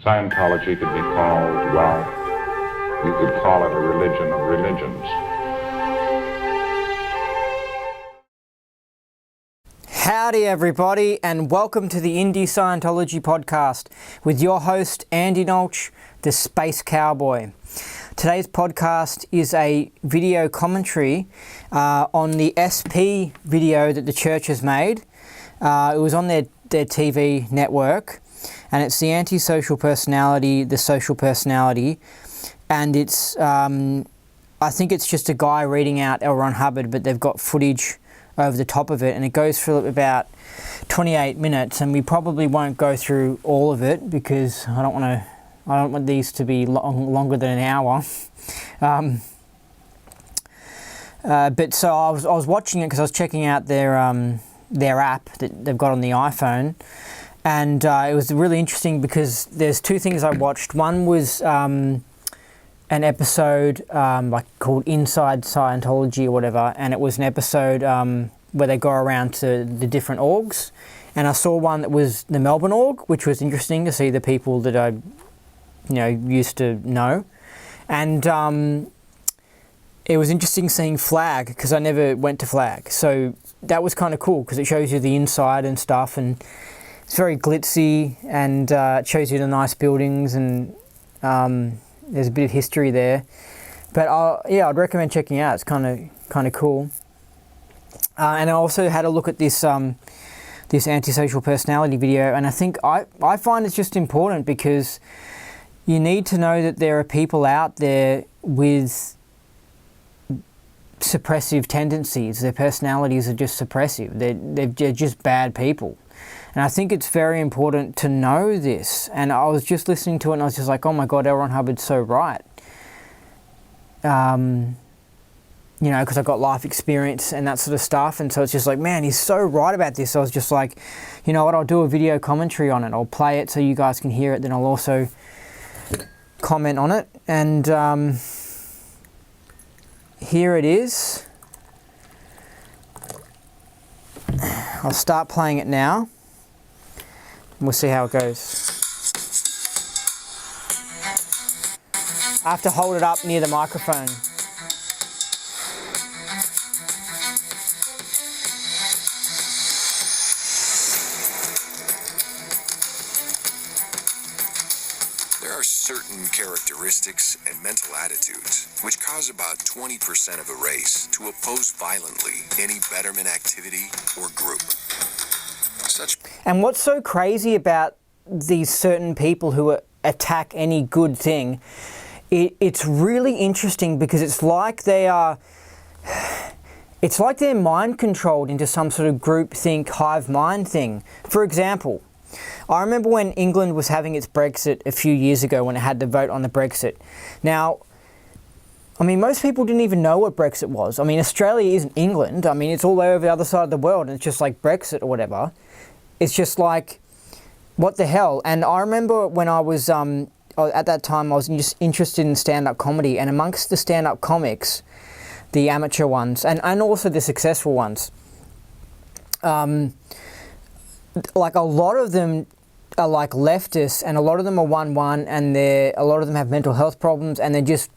Scientology could be called, well, you could call it a religion of religions. Howdy everybody, and welcome to the Indie Scientology podcast with your host Andy Nolch, the Space Cowboy. Today's podcast is a video commentary on the SP video that the church has made. It was on their TV network, and it's the antisocial personality, the social personality, and it's I think it's just a guy reading out L. Ron Hubbard, but they've got footage over the top of it, and it goes for about 28 minutes, and we probably won't go through all of it because I don't want these to be longer than an hour. But so I was watching it because I was checking out their app that they've got on the iPhone, and it was really interesting because there's two things I watched. One was an episode called Inside Scientology or whatever, and it was an episode where they go around to the different orgs, and I saw one that was the Melbourne org, which was interesting to see the people that I used to know, and it was interesting seeing Flag because I never went to Flag, so that was kind of cool because it shows you the inside and stuff, and it's very glitzy, and it shows you the nice buildings, and there's a bit of history there, but I'd recommend checking it out. It's kind of cool. And I also had a look at this this antisocial personality video, and I think I find it's just important because you need to know that there are people out there with suppressive tendencies. Their personalities are just suppressive. They're just bad people. And I think it's very important to know this. And I was just listening to it and I was just like, oh my God, L. Ron Hubbard's so right. Because I got life experience and that sort of stuff. And so it's just like, man, he's so right about this. So I was just like, you know what, I'll do a video commentary on it. I'll play it so you guys can hear it. Then I'll also comment on it. And here it is. I'll start playing it now. We'll see how it goes. I have to hold it up near the microphone. There are certain characteristics and mental attitudes which cause about 20% of a race to oppose violently any betterment activity or group. And what's so crazy about these certain people who attack any good thing, it's really interesting because it's like they're mind controlled into some sort of group think, hive mind thing. For example, I remember when England was having its Brexit a few years ago when it had to vote on the Brexit. Now, I mean, most people didn't even know what Brexit was. I mean, Australia isn't England. I mean, it's all over the other side of the world, and it's just like Brexit or whatever. It's just like, what the hell? And I remember when I was, at that time, I was just interested in stand-up comedy, and amongst the stand-up comics, the amateur ones, and also the successful ones, like a lot of them are like leftists, and a lot of them are 1-1, and a lot of them have mental health problems, and they're just,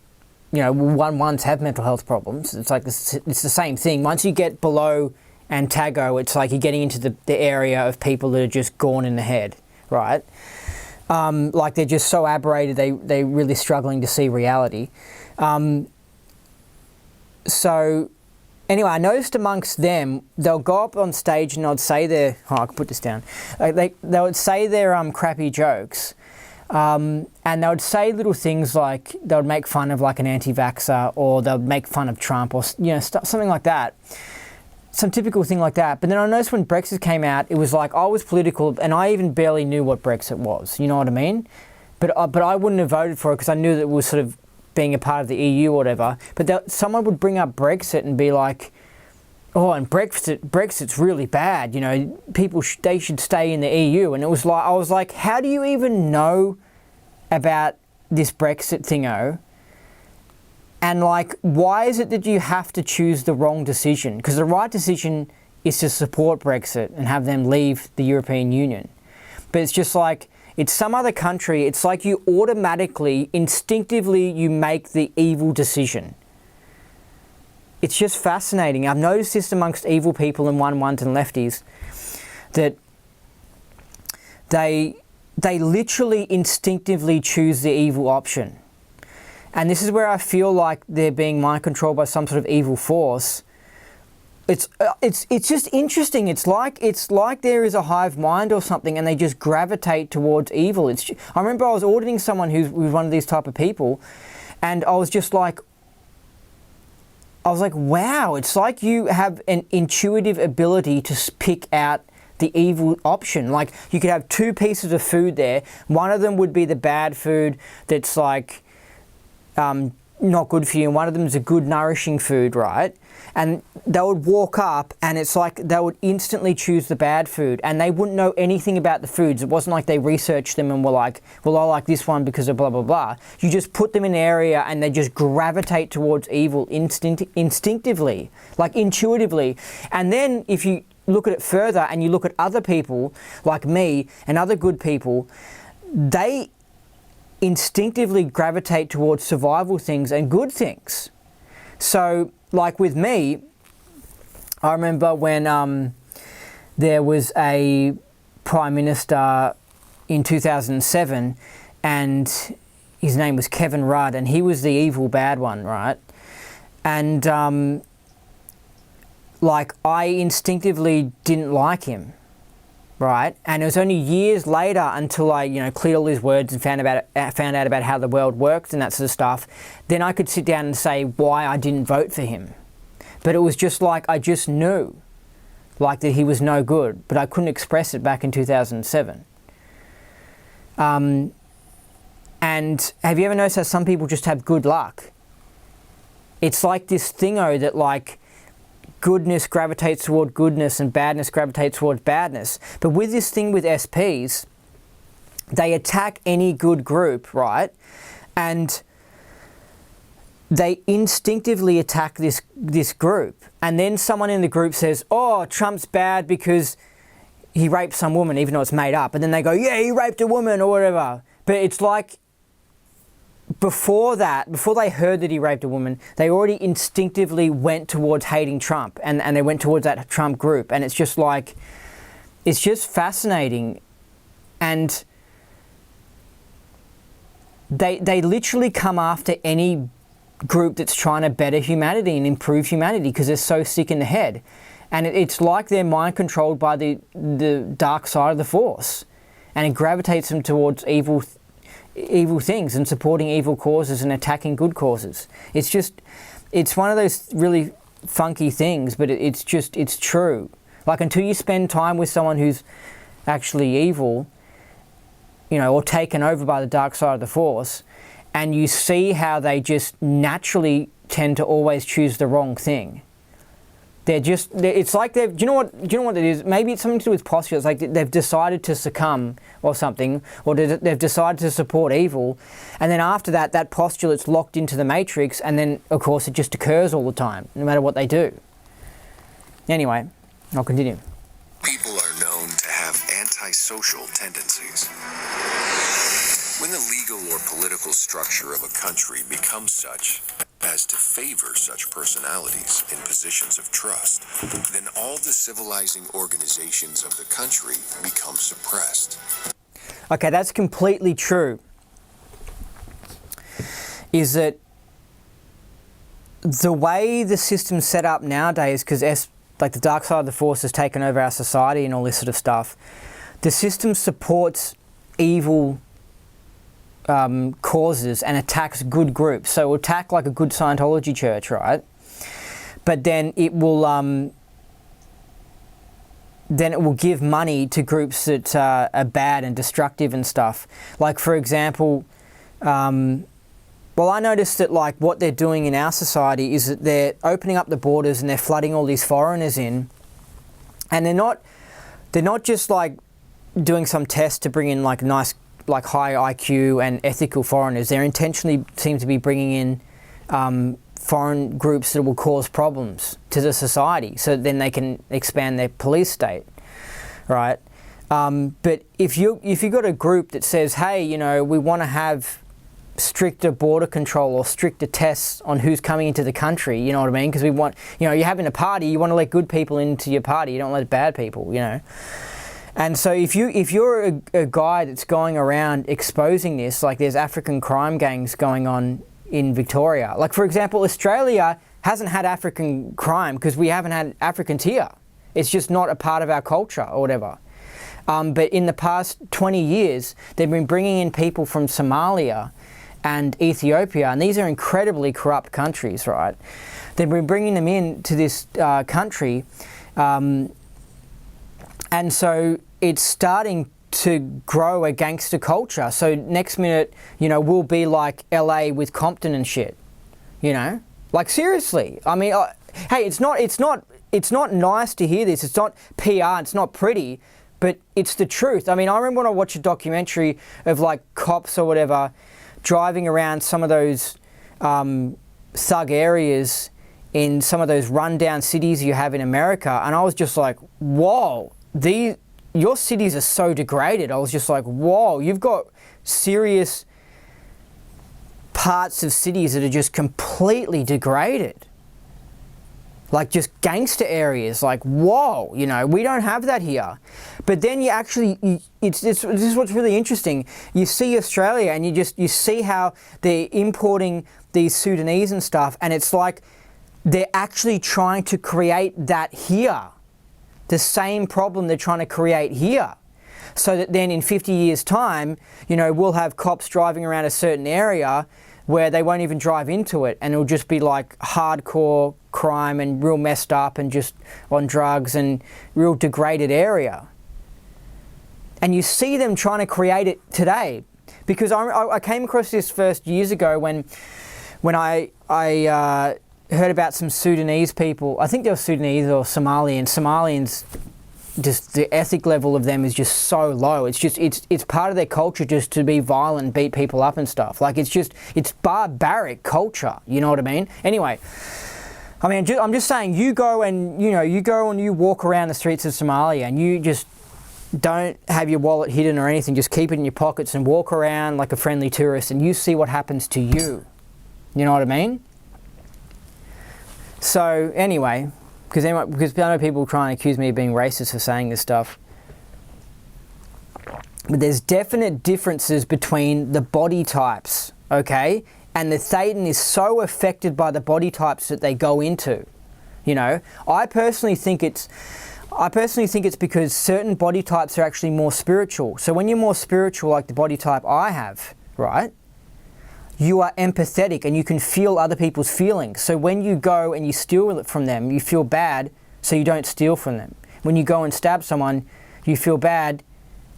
1-1s have mental health problems. It's like it's the same thing. Once you get below antago, it's like you're getting into the area of people that are just gone in the head, right? Like they're just so aberrated, they're really struggling to see reality. So anyway, I noticed amongst them, they'll go up on stage and they'd say their, I can put this down, they would say their crappy jokes, and they would say little things like, they would make fun of like an anti-vaxxer, or they'll make fun of Trump, or something like that. Some typical thing like that. But then I noticed when Brexit came out, it was like I was political and I even barely knew what Brexit was. You know what I mean? But I wouldn't have voted for it because I knew that it was sort of being a part of the EU or whatever. But someone would bring up Brexit and be like, oh, and Brexit's really bad. People they should stay in the EU. And it was like, I was like, how do you even know about this Brexit thingo? And like, why is it that you have to choose the wrong decision? Because the right decision is to support Brexit and have them leave the European Union. But it's just like, it's some other country, it's like you automatically, instinctively, you make the evil decision. It's just fascinating. I've noticed this amongst evil people and one-ones and lefties, that they literally instinctively choose the evil option. And this is where I feel like they're being mind controlled by some sort of evil force. It's just interesting. It's like there is a hive mind or something, and they just gravitate towards evil. I remember I was auditing someone who's one of these type of people, and I was just like, wow, it's like you have an intuitive ability to pick out the evil option. Like, you could have two pieces of food there. One of them would be the bad food that's like not good for you, and one of them is a good nourishing food, right? And they would walk up, and it's like they would instantly choose the bad food, and they wouldn't know anything about the foods. It wasn't like they researched them and were like, well, I like this one because of blah, blah, blah. You just put them in an area and they just gravitate towards evil instinctively, like intuitively. And then if you look at it further and you look at other people like me and other good people, they instinctively gravitate towards survival things and good things. So, like with me, I remember when there was a Prime Minister in 2007, and his name was Kevin Rudd, and he was the evil bad one, right? And like, I instinctively didn't like him, right? And it was only years later until I, cleared all his words and found out about how the world worked and that sort of stuff. Then I could sit down and say why I didn't vote for him. But it was just like, I just knew, like, that he was no good, but I couldn't express it back in 2007. And have you ever noticed how some people just have good luck? It's like this thingo that, like, goodness gravitates toward goodness and badness gravitates towards badness. But with this thing with SPs, they attack any good group, right? And they instinctively attack this group. And then someone in the group says, oh, Trump's bad because he raped some woman, even though it's made up. And then they go, yeah, he raped a woman or whatever. But it's like, before they heard that he raped a woman, they already instinctively went towards hating Trump, and they went towards that Trump group. And it's just like, it's just fascinating. And they literally come after any group that's trying to better humanity and improve humanity because they're so sick in the head. And it's like they're mind controlled by the dark side of the force, and it gravitates them towards evil things and supporting evil causes and attacking good causes. It's one of those really funky things, but it's true. Like, until you spend time with someone who's actually evil, or taken over by the dark side of the force, and you see how they just naturally tend to always choose the wrong thing. It's like do you know what it is? Maybe it's something to do with posture. It's like they've decided to succumb or something, or they've decided to support evil, and then after that postulate's locked into the matrix, and then of course it just occurs all the time, no matter what they do. Anyway, I'll continue. People are known to have antisocial tendencies. When the legal or political structure of a country becomes such as to favor such personalities in positions of trust, then all the civilizing organizations of the country become suppressed. Okay, that's completely true. Is that the way the system's set up nowadays, because like the dark side of the force has taken over our society and all this sort of stuff, the system supports evil causes and attacks good groups. So it will attack like a good Scientology church, right? But then it will give money to groups that are bad and destructive and stuff. Like, for example, I noticed that, like, what they're doing in our society is that they're opening up the borders and they're flooding all these foreigners in, and they're not just like doing some test to bring in like nice, like high IQ and ethical foreigners. They're intentionally seem to be bringing in foreign groups that will cause problems to the society, so then they can expand their police state, right? But if you got a group that says, hey, you know, we want to have stricter border control or stricter tests on who's coming into the country, you know what I mean? Because we want, you know, you're having a party, you want to let good people into your party, you don't let bad people, you know. And so if you're a guy that's going around exposing this, like there's African crime gangs going on in Victoria. Like, for example, Australia hasn't had African crime because we haven't had Africans here. It's just not a part of our culture or whatever. But in the past 20 years, they've been bringing in people from Somalia and Ethiopia, and these are incredibly corrupt countries, right? They've been bringing them in to this country, and so it's starting to grow a gangster culture. So next minute, you know, we'll be like LA with Compton and shit, you know? Like, seriously. I mean, hey, it's not nice to hear this. It's not PR, it's not pretty, but it's the truth. I mean, I remember when I watched a documentary of like cops or whatever driving around some of those thug areas in some of those rundown cities you have in America, and I was just like, whoa, your cities are so degraded. I was just like, whoa, you've got serious parts of cities that are just completely degraded. Like just gangster areas, like, whoa, you know, we don't have that here. But then you actually, this is what's really interesting. You see Australia and you see how they're importing these Sudanese and stuff, and it's like they're actually trying to create that here. The same problem they're trying to create here. So that then in 50 years' time, you know, we'll have cops driving around a certain area where they won't even drive into it, and it'll just be like hardcore crime and real messed up and just on drugs and real degraded area. And you see them trying to create it today, because I came across this first years ago when I heard about some Sudanese people. I think they were Sudanese or Somalian. Somalians, just the ethic level of them is just so low. It's part of their culture just to be violent, beat people up and stuff. Like it's barbaric culture. You know what I mean? Anyway, I mean, I'm just saying, you go and you walk around the streets of Somalia and you just don't have your wallet hidden or anything. Just keep it in your pockets and walk around like a friendly tourist, and you see what happens to you. You know what I mean? So anyway, because I know people trying to accuse me of being racist for saying this stuff. But there's definite differences between the body types, okay? And the Thetan is so affected by the body types that they go into. You know, I personally think it's because certain body types are actually more spiritual. So when you're more spiritual, like the body type I have, right? You are empathetic and you can feel other people's feelings. So when you go and you steal it from them, you feel bad, so you don't steal from them. When you go and stab someone, you feel bad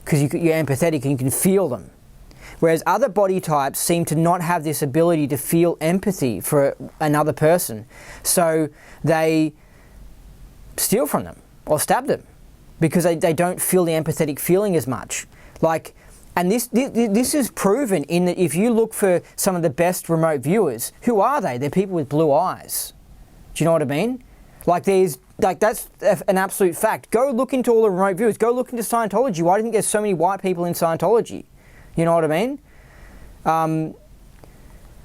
because you're empathetic and you can feel them. Whereas other body types seem to not have this ability to feel empathy for another person. So they steal from them or stab them because they don't feel the empathetic feeling as much. Like, and this is proven in that if you look for some of the best remote viewers, who are they? They're people with blue eyes. Do you know what I mean? That's an absolute fact. Go look into all the remote viewers. Go look into Scientology. Why do you think there's so many white people in Scientology? You know what I mean?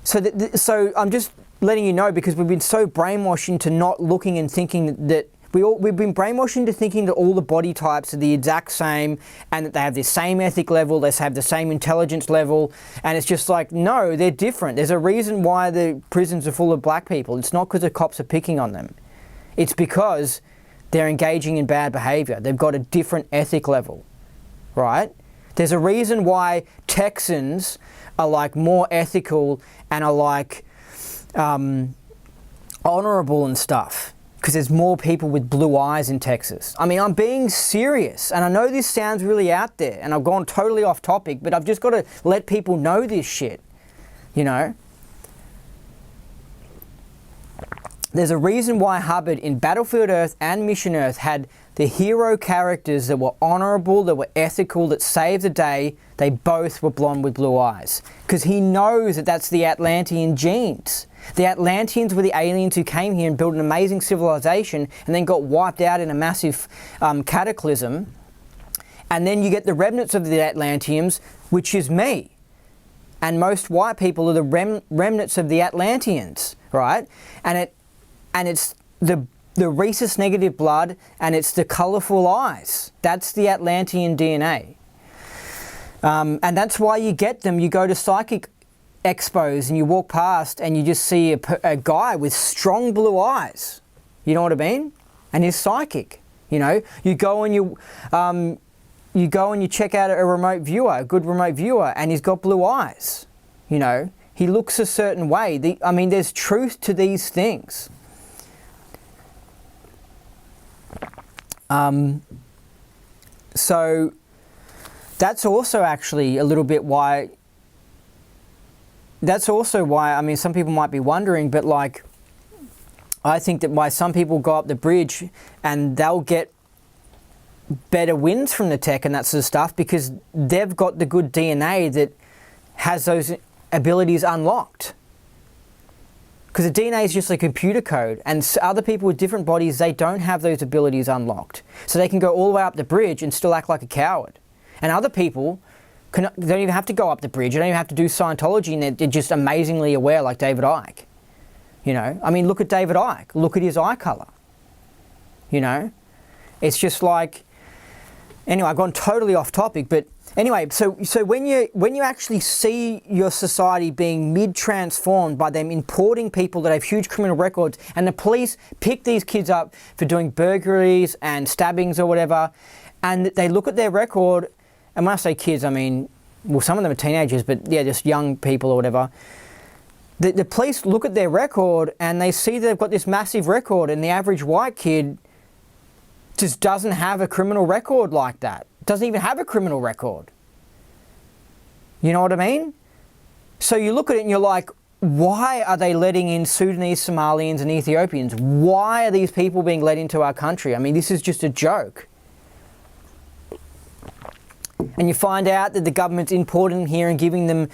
So I'm just letting you know, because we've been so brainwashed into not looking and thinking that we've been brainwashed into thinking that all the body types are the exact same and that they have the same ethic level, they have the same intelligence level, and it's just like, no, they're different. There's a reason why the prisons are full of black people. It's not because the cops are picking on them. It's because they're engaging in bad behavior. They've got a different ethic level, right? There's a reason why Texans are like more ethical and are like honorable and stuff, because there's more people with blue eyes in Texas. I mean, I'm being serious, and I know this sounds really out there, and I've gone totally off topic, but I've just got to let people know this shit, you know? There's a reason why Hubbard in Battlefield Earth and Mission Earth had the hero characters that were honorable, that were ethical, that saved the day. They both were blonde with blue eyes. Because he knows that that's the Atlantean genes. The Atlanteans were the aliens who came here and built an amazing civilization and then got wiped out in a massive cataclysm. And then you get the remnants of the Atlanteans, which is me. And most white people are the remnants of the Atlanteans, right? And it's the rhesus negative blood, and it's the colourful eyes. That's the Atlantean DNA. And that's why you get them. You go to psychic expos and you walk past and you just see a guy with strong blue eyes. You know what I mean? And he's psychic. You know, you go and you check out a remote viewer, a good remote viewer, and he's got blue eyes. You know, he looks a certain way. There's truth to these things. So that's also actually a little bit why. That's also why, I mean, some people might be wondering, but like, I think that why some people go up the bridge and they'll get better wins from the tech and that sort of stuff, because they've got the good DNA that has those abilities unlocked. Because the DNA is just a computer code, and other people with different bodies, they don't have those abilities unlocked. So they can go all the way up the bridge and still act like a coward. And other people don't even have to go up the bridge. They don't even have to do Scientology, and they're just amazingly aware, like David Icke. You know, I mean, look at David Icke. Look at his eye colour. You know, it's just like. Anyway, I've gone totally off topic, but anyway, so when you actually see your society being mid-transformed by them importing people that have huge criminal records, and the police pick these kids up for doing burglaries and stabbings or whatever, and they look at their record, and when I say kids, I mean, well, some of them are teenagers, but yeah, just young people or whatever. The police look at their record and they see they've got this massive record, and the average white kid just doesn't have a criminal record like that. Doesn't even have a criminal record. You know what I mean? So you look at it and you're like, why are they letting in Sudanese, Somalians and Ethiopians? Why are these people being let into our country? I mean, this is just a joke. And you find out that the government's importing them here and giving them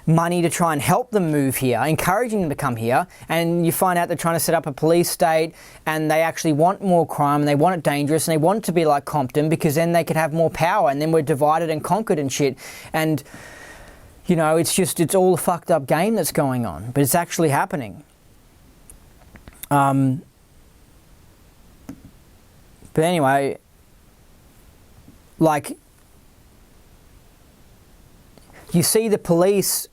money to try and help them move here, encouraging them to come here, and you find out they're trying to set up a police state, and they actually want more crime, and they want it dangerous, and they want it to be like Compton, because then they could have more power, and then we're divided and conquered and shit. And you know, it's all a fucked up game that's going on, but it's actually happening. But anyway, like, you see the police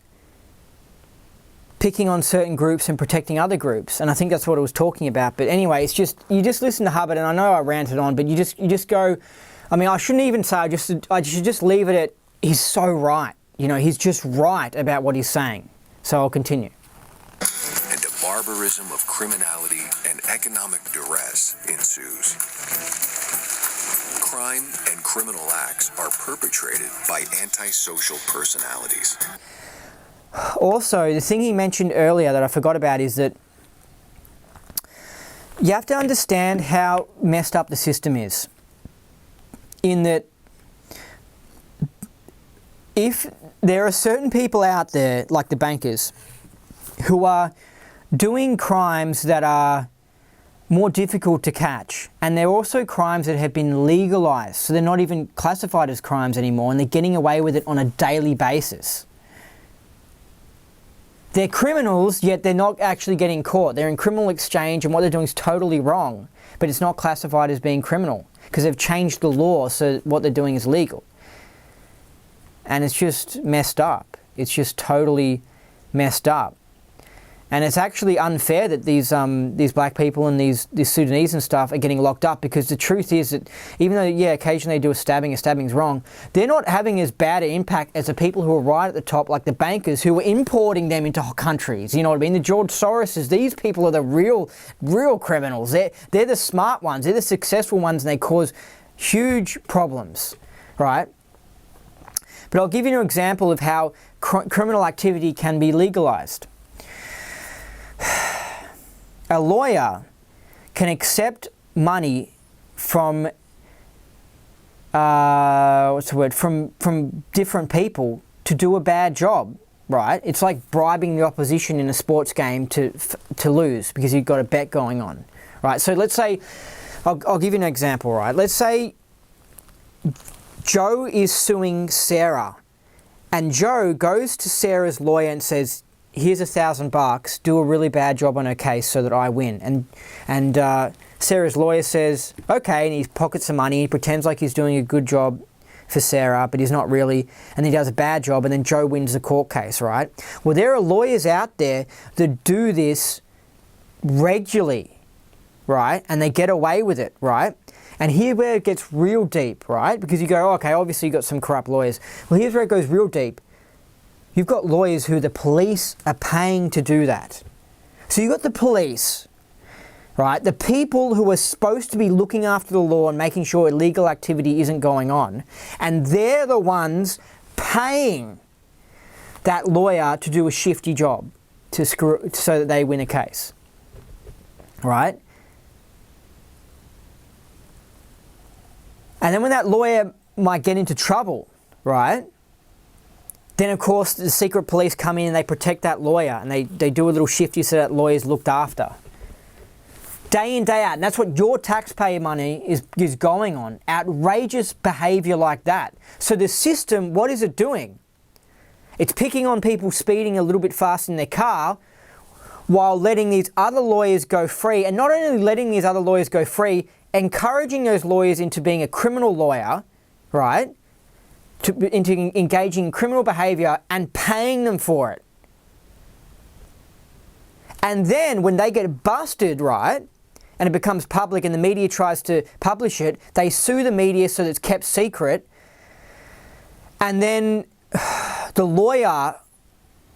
picking on certain groups and protecting other groups, and I think that's what it was talking about. But anyway, it's just, you just listen to Hubbard, and I know I ranted on, but you just go, I mean, I shouldn't even say, I should just leave it at, he's so right. You know, he's just right about what he's saying. So I'll continue. And a barbarism of criminality and economic duress ensues. Crime and criminal acts are perpetrated by antisocial personalities. Also, the thing he mentioned earlier that I forgot about is that you have to understand how messed up the system is. In that, if there are certain people out there, like the bankers, who are doing crimes that are more difficult to catch, and they're also crimes that have been legalized, so they're not even classified as crimes anymore, and they're getting away with it on a daily basis. They're criminals, yet they're not actually getting caught. They're in criminal exchange, and what they're doing is totally wrong, but it's not classified as being criminal, because they've changed the law so what they're doing is legal. And it's just messed up. It's just totally messed up. And it's actually unfair that these black people and these Sudanese and stuff are getting locked up, because the truth is that even though, yeah, occasionally they do a stabbing's wrong, they're not having as bad an impact as the people who are right at the top, like the bankers who are importing them into countries. You know what I mean? The George Soroses, these people are the real criminals. They're the smart ones. They're the successful ones, and they cause huge problems, right? But I'll give you an example of how criminal activity can be legalized. A lawyer can accept money from from different people to do a bad job, right? It's like bribing the opposition in a sports game to lose because you've got a bet going on, right? So let's say, I'll give you an example, right? Let's say Joe is suing Sarah, and Joe goes to Sarah's lawyer and says, here's $1,000, do a really bad job on her case so that I win. And Sarah's lawyer says, okay, and he pockets some money, he pretends like he's doing a good job for Sarah, but he's not really, and he does a bad job, and then Joe wins the court case, right? Well, there are lawyers out there that do this regularly, right? And they get away with it, right? And here where it gets real deep, right? Because you go, oh, okay, obviously you've got some corrupt lawyers. Well, here's where it goes real deep. You've got lawyers who the police are paying to do that. So you've got the police, right? The people who are supposed to be looking after the law and making sure illegal activity isn't going on. And they're the ones paying that lawyer to do a shifty job so that they win a case, right? And then when that lawyer might get into trouble, right? Then of course the secret police come in and they protect that lawyer, and they do a little shifty so that lawyer's looked after. Day in, day out. And that's what your taxpayer money is going on. Outrageous behaviour like that. So the system, what is it doing? It's picking on people speeding a little bit fast in their car while letting these other lawyers go free. And not only letting these other lawyers go free, encouraging those lawyers into being a criminal lawyer, right? Into engaging in criminal behaviour and paying them for it. And then when they get busted, right, and it becomes public and the media tries to publish it, they sue the media so that it's kept secret. And then the lawyer,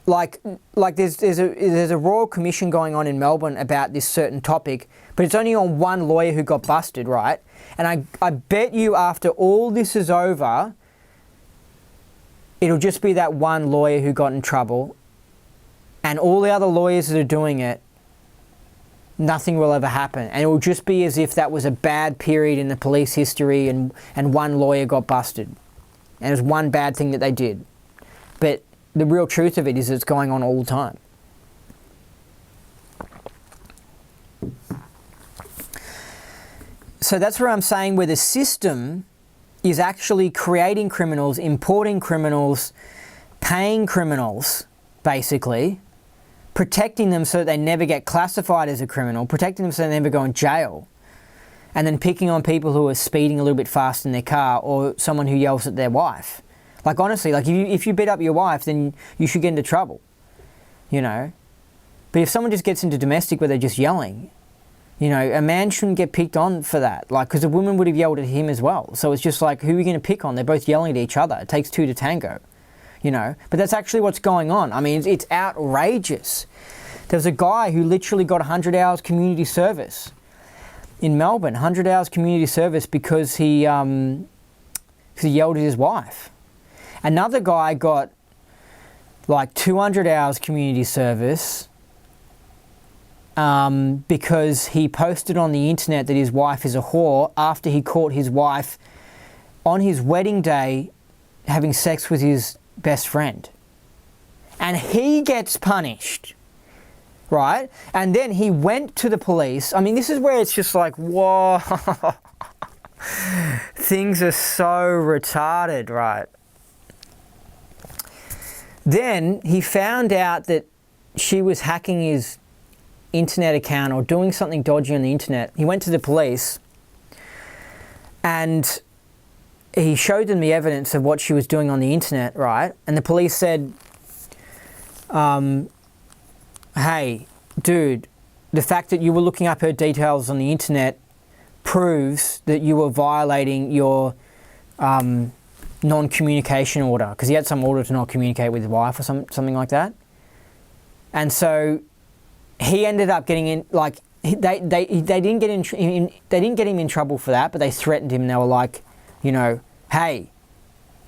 like there's a royal commission going on in Melbourne about this certain topic, but it's only on one lawyer who got busted, right? And I bet you after all this is over, it'll just be that one lawyer who got in trouble, and all the other lawyers that are doing it, nothing will ever happen. And it will just be as if that was a bad period in the police history and one lawyer got busted. And it was one bad thing that they did. But the real truth of it is it's going on all the time. So that's where I'm saying where the system is actually creating criminals, importing criminals, paying criminals, basically, protecting them so that they never get classified as a criminal, protecting them so they never go in jail, and then picking on people who are speeding a little bit fast in their car or someone who yells at their wife. Like honestly, like if you beat up your wife, then you should get into trouble, you know. But if someone just gets into domestic where they're just yelling, you know, a man shouldn't get picked on for that, like, because a woman would have yelled at him as well. So it's just like, who are you going to pick on? They're both yelling at each other. It takes two to tango, you know. But that's actually what's going on. I mean, it's outrageous. There's a guy who literally got 100 hours community service in Melbourne, 100 hours community service because he yelled at his wife. Another guy got like 200 hours community service because he posted on the internet that his wife is a whore after he caught his wife on his wedding day having sex with his best friend. And he gets punished, right? And then he went to the police. I mean, this is where it's just like, whoa, things are so retarded, right? Then he found out that she was hacking his internet account or doing something dodgy on the internet. He went to the police and he showed them the evidence of what she was doing on the internet, right? And the police said, hey, dude, the fact that you were looking up her details on the internet proves that you were violating your non-communication order, because he had some order to not communicate with his wife or something like that. And so he ended up getting in, like, they didn't get him in trouble for that, but they threatened him and they were like, you know, hey,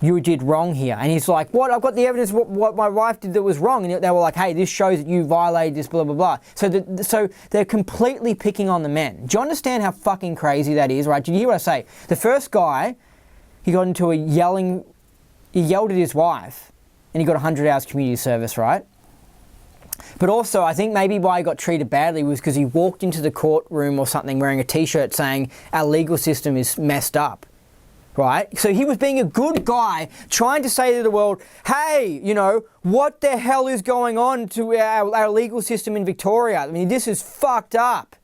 you did wrong here. And he's like, what? I've got the evidence of what my wife did that was wrong. And they were like, hey, this shows that you violated this, blah, blah, blah. So they're completely picking on the men. Do you understand how fucking crazy that is, right? Did you hear what I say? The first guy, he got into he yelled at his wife and he got 100 hours community service, right? But also, I think maybe why he got treated badly was because he walked into the courtroom or something wearing a t-shirt saying our legal system is messed up. right? So he was being a good guy, trying to say to the world, hey, you know, what the hell is going on to our legal system in Victoria? I mean, this is fucked up.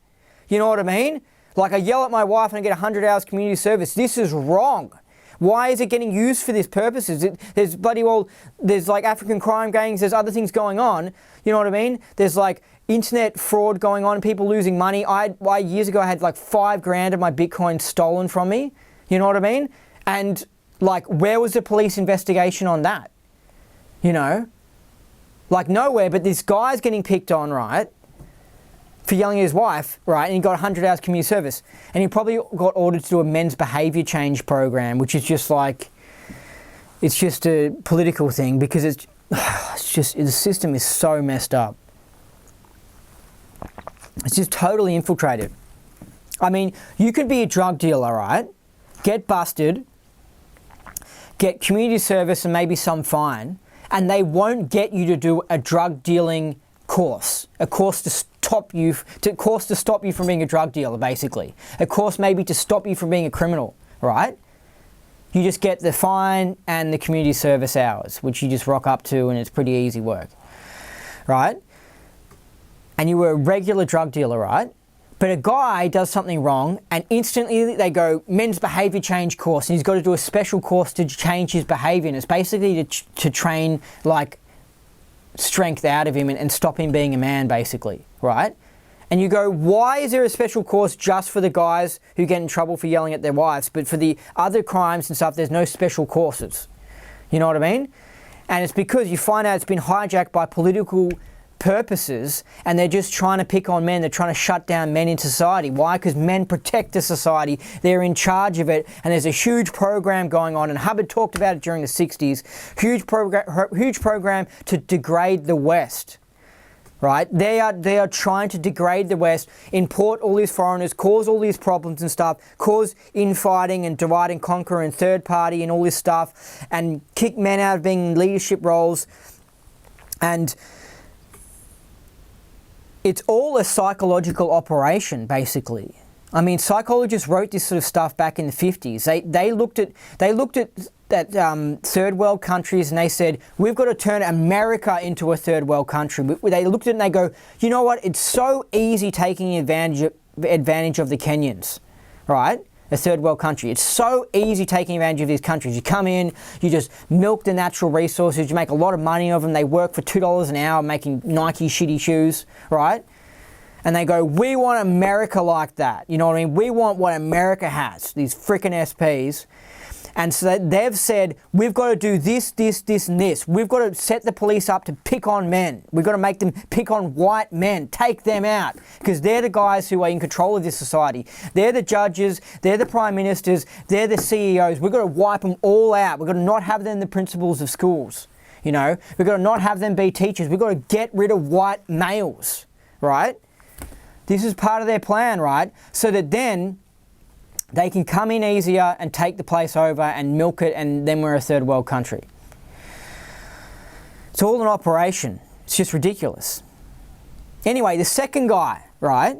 You know what I mean? Like, I yell at my wife and I get 100 hours community service. This is wrong. Why is it getting used for these purposes? There's there's like African crime gangs, there's other things going on. You know what I mean? There's like internet fraud going on, people losing money. Years ago I had like $5,000 of my Bitcoin stolen from me. You know what I mean? And like, where was the police investigation on that? You know? Like, nowhere, but this guy's getting picked on, right? For yelling at his wife, right? And he got 100 hours community service. And he probably got ordered to do a men's behaviour change program, which is just like, it's just a political thing, because it's just, the system is so messed up. It's just totally infiltrated. I mean, you could be a drug dealer, right? Get busted, get community service and maybe some fine, and they won't get you to do a drug dealing course, a course to stop you from being a drug dealer, basically. A course maybe to stop you from being a criminal, right? You just get the fine and the community service hours, which you just rock up to, and it's pretty easy work, right? And you were a regular drug dealer, right? But a guy does something wrong and instantly they go, men's behaviour change course, and he's got to do a special course to change his behaviour, and it's basically to train like strength out of him and stop him being a man, basically, right? And you go, why is there a special course just for the guys who get in trouble for yelling at their wives, but for the other crimes and stuff there's no special courses? You know what I mean? And it's because you find out it's been hijacked by political purposes, and they're just trying to pick on men. They're trying to shut down men in society. Why? Because men protect the society. They're in charge of it, and there's a huge program going on, and Hubbard talked about it during the 60s. Huge program to degrade the West, right? They are trying to degrade the West, import all these foreigners, cause all these problems and stuff, cause infighting and divide and conquer and third party and all this stuff, and kick men out of being in leadership roles. And it's all a psychological operation, basically. I mean, psychologists wrote this sort of stuff back in the 50s. They looked at third world countries and they said, we've got to turn America into a third world country. They looked at it and they go, you know what? It's so easy taking advantage of the Kenyans, right? A third world country. It's so easy taking advantage of these countries. You come in, you just milk the natural resources, you make a lot of money of them, they work for $2 an hour making Nike shitty shoes, right? And they go, we want America like that. You know what I mean? We want what America has, these frickin' SPs. And so they've said, we've got to do this, this, this, and this. We've got to set the police up to pick on men. We've got to make them pick on white men, take them out, because they're the guys who are in control of this society. They're the judges, they're the prime ministers, they're the CEOs. We've got to wipe them all out. We've got to not have them the principals of schools. You know, we've got to not have them be teachers. We've got to get rid of white males, right? This is part of their plan, right? So that then they can come in easier and take the place over and milk it, and then we're a third world country. It's all an operation. It's just ridiculous. Anyway, the second guy, right?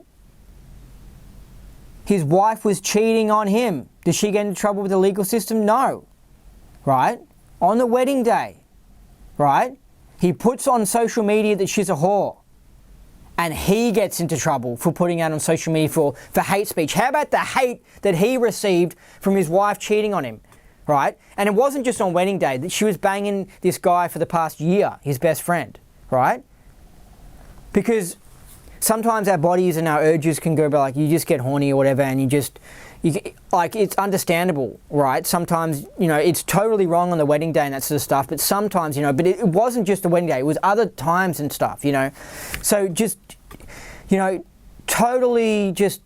His wife was cheating on him. Did she get into trouble with the legal system? No. Right? On the wedding day, right? He puts on social media that she's a whore. And he gets into trouble for putting out on social media for hate speech. How about the hate that he received from his wife cheating on him, right? And it wasn't just on wedding day. She was banging this guy for the past year, his best friend, right? Because sometimes our bodies and our urges can go like, you just get horny or whatever, and like, it's understandable, right? Sometimes, you know, it's totally wrong on the wedding day and that sort of stuff, but sometimes, you know, but it wasn't just the wedding day, it was other times and stuff, you know? So just, you know, totally just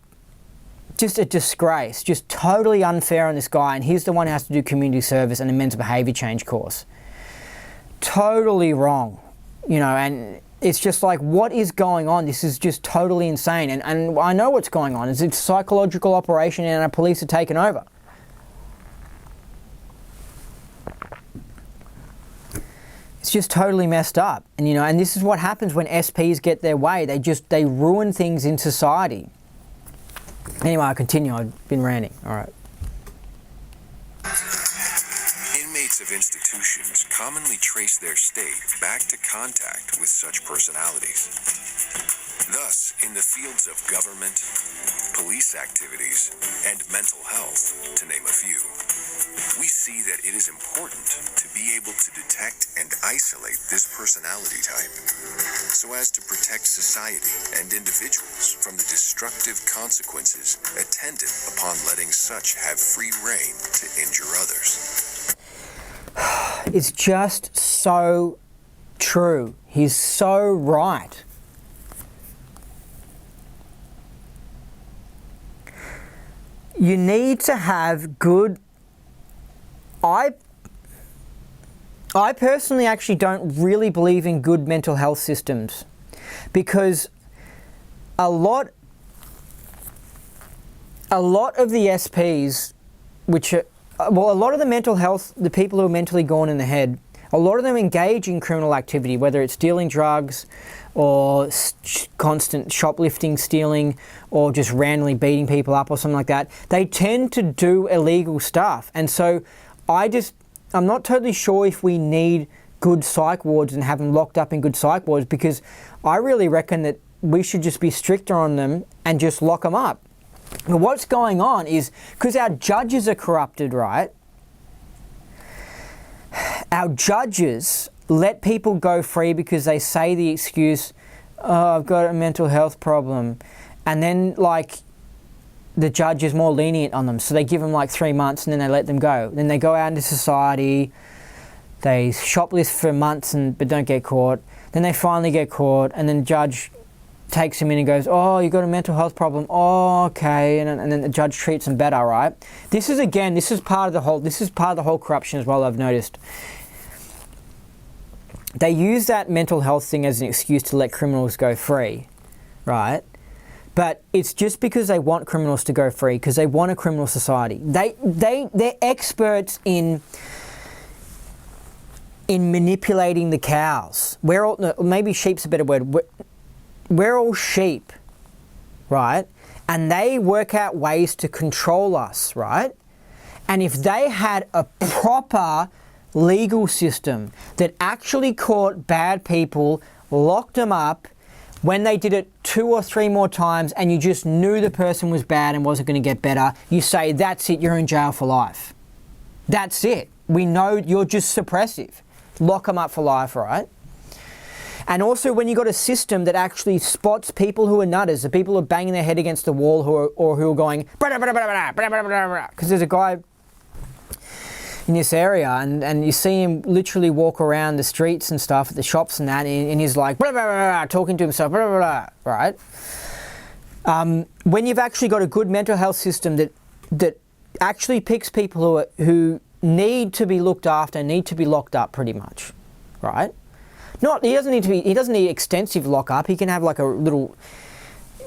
a disgrace, just totally unfair on this guy, and he's the one who has to do community service and a men's behaviour change course. Totally wrong, you know, and it's just like, what is going on? This is just totally insane. And I know what's going on. It's a psychological operation and our police are taken over. It's just totally messed up. And, you know, and this is what happens when SPs get their way. They ruin things in society. Anyway, I'll continue. I've been ranting. All right. critics of institutions commonly trace their state back to contact with such personalities. Thus, in the fields of government, police activities, and mental health, to name a few, we see that it is important to be able to detect and isolate this personality type so as to protect society and individuals from the destructive consequences attendant upon letting such have free rein to injure others. It's just so true. He's so right. You need to have good... I personally actually don't really believe in good mental health systems, because a lot of the SPs, which are, well, a lot of the mental health, the people who are mentally gone in the head, a lot of them engage in criminal activity, whether it's dealing drugs or constant shoplifting, stealing, or just randomly beating people up or something like that. They tend to do illegal stuff. And so I'm not totally sure if we need good psych wards and have them locked up in good psych wards, because I really reckon that we should just be stricter on them and just lock them up. But what's going on is, because our judges are corrupted, right? Our judges let people go free because they say the excuse, oh, I've got a mental health problem. And then, like, the judge is more lenient on them. So they give them like 3 months and then they let them go. Then they go out into society, they shoplift for months but don't get caught. Then they finally get caught, and then the judge takes them in and goes, oh, you got a mental health problem. Oh, okay. And then the judge treats them better, right? This is part of the whole corruption as well, I've noticed. They use that mental health thing as an excuse to let criminals go free, right? But it's just because they want criminals to go free, because they want a criminal society. They're experts in manipulating the cows. Maybe sheep's a better word. We're all sheep, right? And they work out ways to control us, right? And if they had a proper legal system that actually caught bad people, locked them up, when they did it 2 or 3 more times and you just knew the person was bad and wasn't going to get better, you say, that's it, you're in jail for life. That's it. We know you're just suppressive. Lock them up for life, right? And also when you got a system that actually spots people who are nutters, the people who are banging their head against the wall who are going, because there's a guy in this area and you see him literally walk around the streets and stuff at the shops and that, and he's like talking to himself, right? When you've actually got a good mental health system that actually picks people who need to be looked after, need to be locked up pretty much, right? He doesn't need extensive lockup. He can have like a little,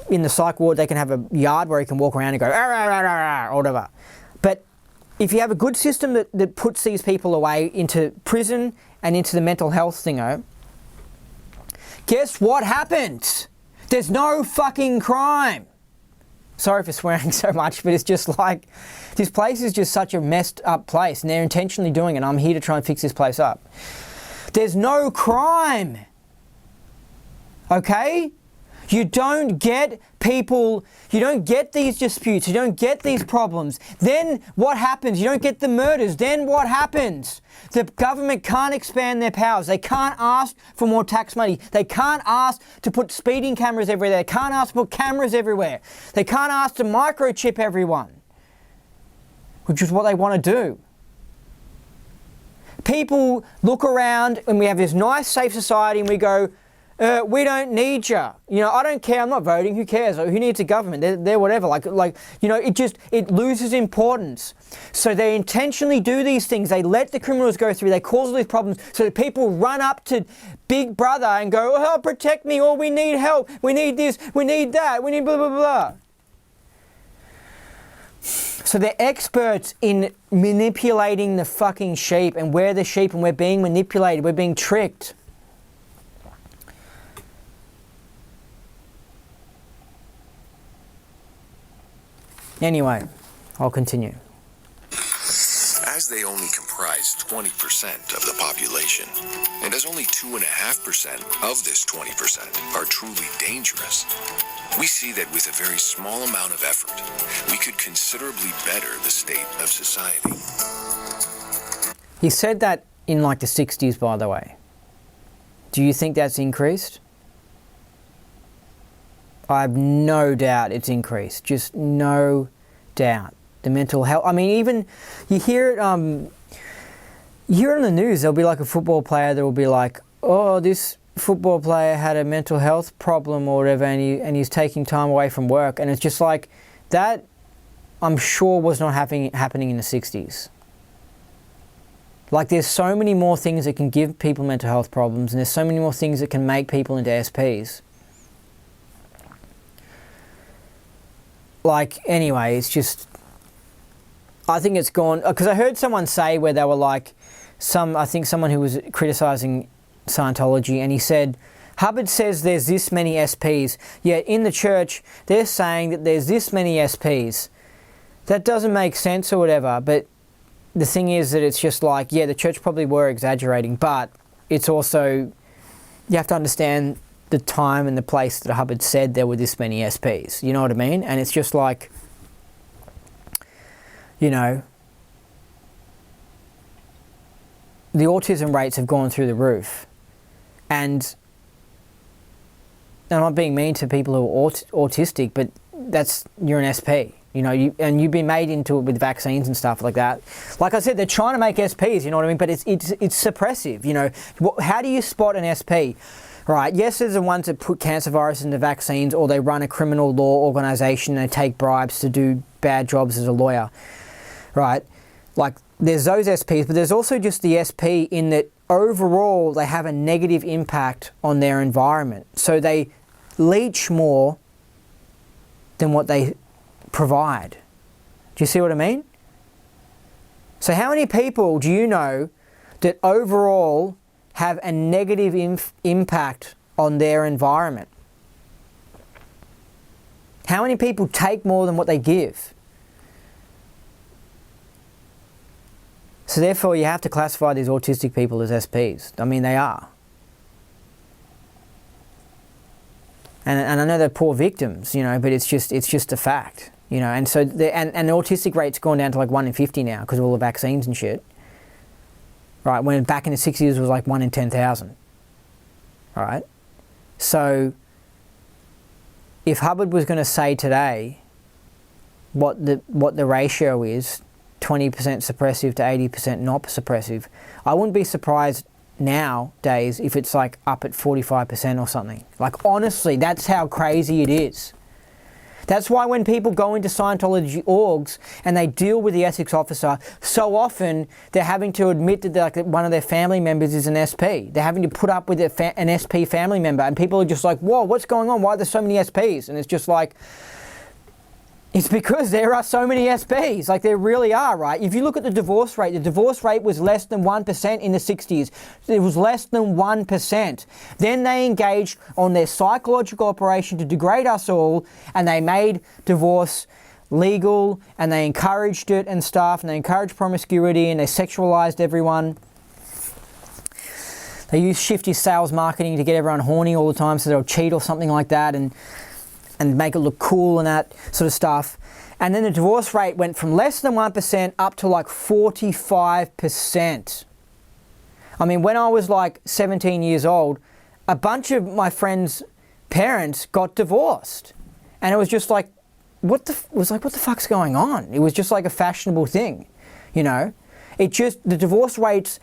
in the psych ward they can have a yard where he can walk around and go or whatever. But if you have a good system that puts these people away into prison and into the mental health thingo, guess what happens? There's no fucking crime. Sorry for swearing so much, but it's just like, this place is just such a messed up place and they're intentionally doing it. I'm here to try and fix this place up. There's no crime. Okay? You don't get people, you don't get these disputes, you don't get these problems. Then what happens? You don't get the murders. Then what happens? The government can't expand their powers. They can't ask for more tax money. They can't ask to put speeding cameras everywhere. They can't ask to put cameras everywhere. They can't ask to microchip everyone, which is what they want to do. People look around and we have this nice, safe society and we go, we don't need you. You know, I don't care. I'm not voting. Who cares? Who needs a government? They're whatever. Like, you know, it loses importance. So they intentionally do these things. They let the criminals go through. They cause all these problems so that people run up to Big Brother and go, oh, protect me. Or we need help. We need this. We need that. We need blah, blah, blah. So they're experts in manipulating the fucking sheep, and we're the sheep and we're being manipulated. We're being tricked. Anyway, I'll continue. As Because they only comprise 20% of the population, and as only 2.5% of this 20% are truly dangerous, we see that with a very small amount of effort, we could considerably better the state of society. He said that in like the 60s, by the way. Do you think that's increased? I have no doubt it's increased. Just no doubt. The mental health. I mean, even you hear it. You hear it on the news. There'll be like a football player that will be like, "Oh, this football player had a mental health problem or whatever, and he's taking time away from work." And it's just like that. I'm sure was not happening in the 60s. Like, there's so many more things that can give people mental health problems, and there's so many more things that can make people into SPs. Like, anyway, it's just, I think it's gone, because I heard someone say where they were like, I think someone who was criticizing Scientology, and he said, Hubbard says there's this many SPs, yet in the church, they're saying that there's this many SPs. That doesn't make sense or whatever, but the thing is that it's just like, yeah, the church probably were exaggerating, but it's also, you have to understand the time and the place that Hubbard said there were this many SPs. You know what I mean? And it's just like, you know, the autism rates have gone through the roof. And I'm not being mean to people who are autistic, but you're an SP. You know, you've been made into it with vaccines and stuff like that. Like I said, they're trying to make SPs, you know what I mean? But it's suppressive, you know. How do you spot an SP? Right, yes, there's the ones that put cancer viruses into vaccines, or they run a criminal law organisation and they take bribes to do bad jobs as a lawyer. Right, like there's those SPs, but there's also just the SP in that overall they have a negative impact on their environment. So they leach more than what they provide. Do you see what I mean? So how many people do you know that overall have a negative impact on their environment? How many people take more than what they give? So therefore you have to classify these autistic people as SPs. I mean, they are. And I know they're poor victims, you know, but it's just a fact. You know, and so and the autistic rate's gone down to like 1 in 50 now because of all the vaccines and shit. Right, when back in the 60s it was like 1 in 10,000. All right, so if Hubbard was going to say today what the ratio is, 20% suppressive to 80% not suppressive, I wouldn't be surprised nowadays if it's like up at 45% or something. Like, honestly, that's how crazy it is. That's why when people go into Scientology orgs and they deal with the ethics officer, so often they're having to admit that one of their family members is an SP. They're having to put up with an SP family member, and people are just like, whoa, what's going on? Why are there so many SPs? And it's just like, it's because there are so many SPs. Like, there really are, right? If you look at the divorce rate was less than 1% in the 60s. It was less than 1%. Then they engaged on their psychological operation to degrade us all, and they made divorce legal, and they encouraged it and stuff, and they encouraged promiscuity, and they sexualized everyone. They used shifty sales marketing to get everyone horny all the time so they'll cheat or something like that, and make it look cool and that sort of stuff. And then the divorce rate went from less than 1% up to like 45%. I mean, when I was like 17 years old, a bunch of my friends' parents got divorced. And it was just like, what the fuck's going on? It was just like a fashionable thing, you know? The divorce rates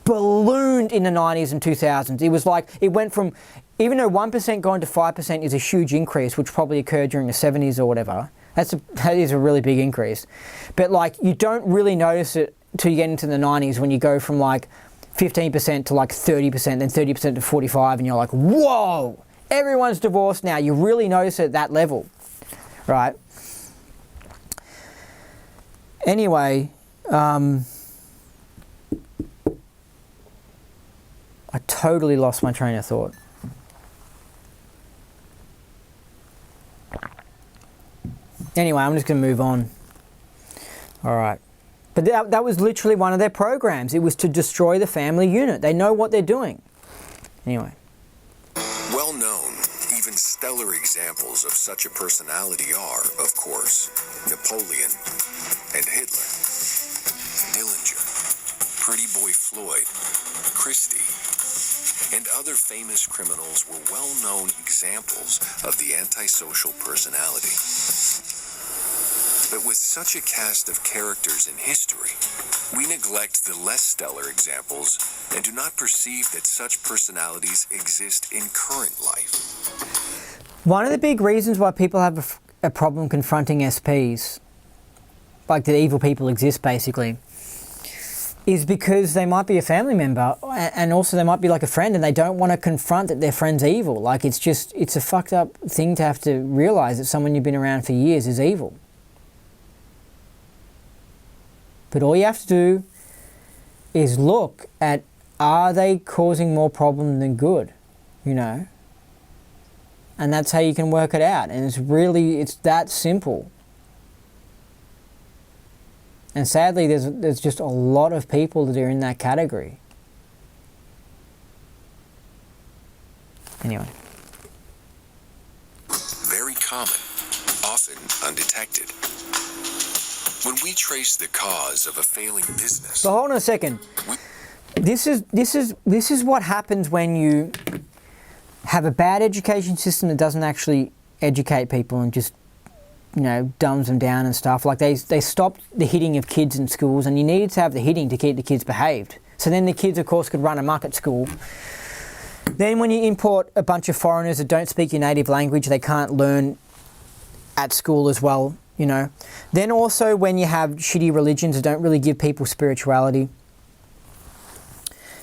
ballooned in the 90s and 2000s. It was like, it went from, even though 1% going to 5% is a huge increase, which probably occurred during the 70s or whatever, that is a really big increase. But like, you don't really notice it till you get into the 90s when you go from like 15% to like 30%, then 30% to 45%, and you're like, whoa, everyone's divorced now. You really notice it at that level, right? Anyway, I totally lost my train of thought. Anyway, I'm just going to move on. All right. But that was literally one of their programs. It was to destroy the family unit. They know what they're doing. Anyway. Well known, even stellar examples of such a personality are, of course, Napoleon and Hitler, Dillinger, Pretty Boy Floyd, Christie, and other famous criminals were well-known examples of the antisocial personality. But with such a cast of characters in history, we neglect the less stellar examples and do not perceive that such personalities exist in current life. One of the big reasons why people have a problem confronting SPs, like the evil people exist basically, is because they might be a family member and also they might be like a friend and they don't want to confront that their friend's evil. Like it's a fucked up thing to have to realize that someone you've been around for years is evil. But all you have to do is look at, are they causing more problem than good, you know? And that's how you can work it out. And it's that simple. And sadly, there's just a lot of people that are in that category. Anyway. Very common, often undetected. When we trace the cause of a failing business... So hold on a second. This is what happens when you have a bad education system that doesn't actually educate people and just, you know, dumbs them down and stuff. Like they stopped the hitting of kids in schools, and you needed to have the hitting to keep the kids behaved. So then the kids, of course, could run amok at school. Then when you import a bunch of foreigners that don't speak your native language, they can't learn at school as well, you know. Then also when you have shitty religions that don't really give people spirituality,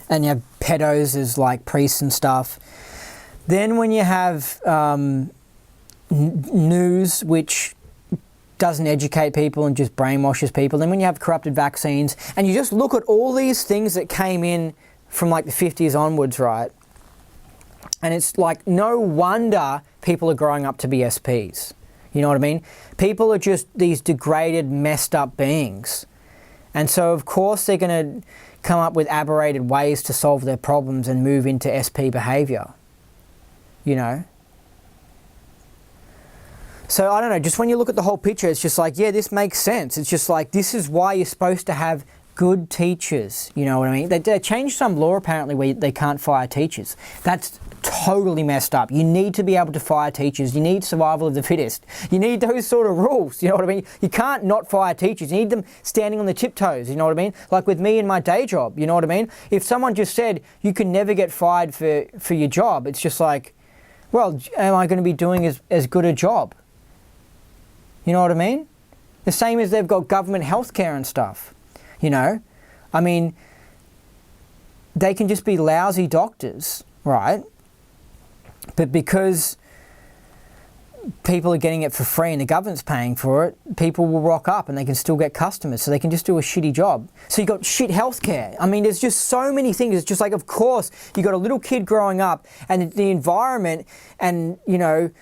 and you have pedos as like priests and stuff. Then when you have news which doesn't educate people and just brainwashes people. Then when you have corrupted vaccines, and you just look at all these things that came in from like the 50s onwards, right? And it's like, no wonder people are growing up to be SPs. You know what I mean? People are just these degraded, messed up beings. And so of course they're going to come up with aberrated ways to solve their problems and move into SP behavior. You know? So I don't know, just when you look at the whole picture, it's just like, yeah, this makes sense. It's just like, this is why you're supposed to have good teachers. You know what I mean? They changed some law apparently where they can't fire teachers. That's totally messed up. You need to be able to fire teachers. You need survival of the fittest. You need those sort of rules. You know what I mean? You can't not fire teachers. You need them standing on their tiptoes. You know what I mean? Like with me in my day job. You know what I mean? If someone just said you can never get fired for your job, it's just like, well, am I going to be doing as good a job? You know what I mean? The same as they've got government healthcare and stuff. You know? I mean, they can just be lousy doctors, right? But because people are getting it for free and the government's paying for it, people will rock up and they can still get customers, so they can just do a shitty job. So you've got shit healthcare. I mean, there's just so many things. It's just like, of course, you got a little kid growing up and the environment and, you know,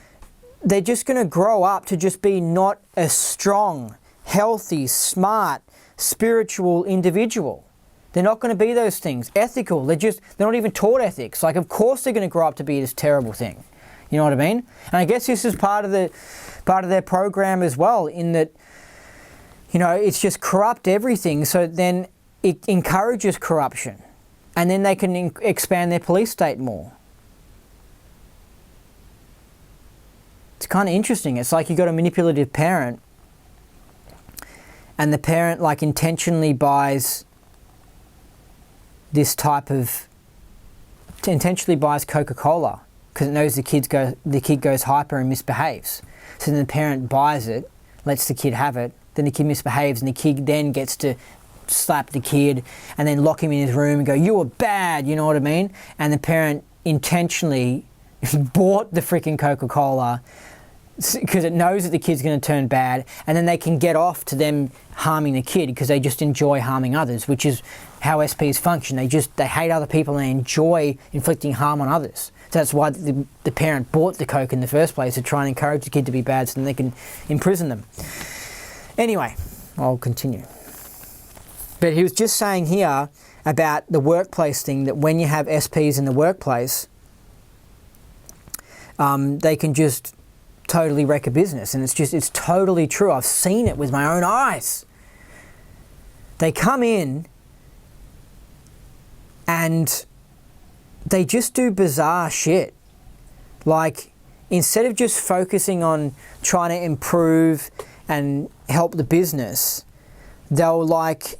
they're just going to grow up to just be not a strong, healthy, smart, spiritual individual. They're not going to be those things. Ethical. They're not even taught ethics. Like, of course they're going to grow up to be this terrible thing. You know what I mean? And I guess this is part of their program as well, in that, you know, it's just corrupt everything. So then it encourages corruption, and then they can expand their police state more. It's kind of interesting. It's like you got a manipulative parent, and the parent like intentionally buys Coca-Cola because it knows the kid goes hyper and misbehaves. So then the parent buys it, lets the kid have it, then the kid misbehaves, and the kid then gets to slap the kid and then lock him in his room and go, "You were bad," you know what I mean? And the parent intentionally bought the freaking Coca-Cola because it knows that the kid's going to turn bad, and then they can get off to them harming the kid because they just enjoy harming others, which is how SPs function. They hate other people and they enjoy inflicting harm on others. So that's why the parent bought the Coke in the first place, to try and encourage the kid to be bad so then they can imprison them. Anyway, I'll continue. But he was just saying here about the workplace thing, that when you have SPs in the workplace, they can just totally wreck a business. And it's totally true. I've seen it with my own eyes. They come in and they just do bizarre shit. Like, instead of just focusing on trying to improve and help the business, they'll want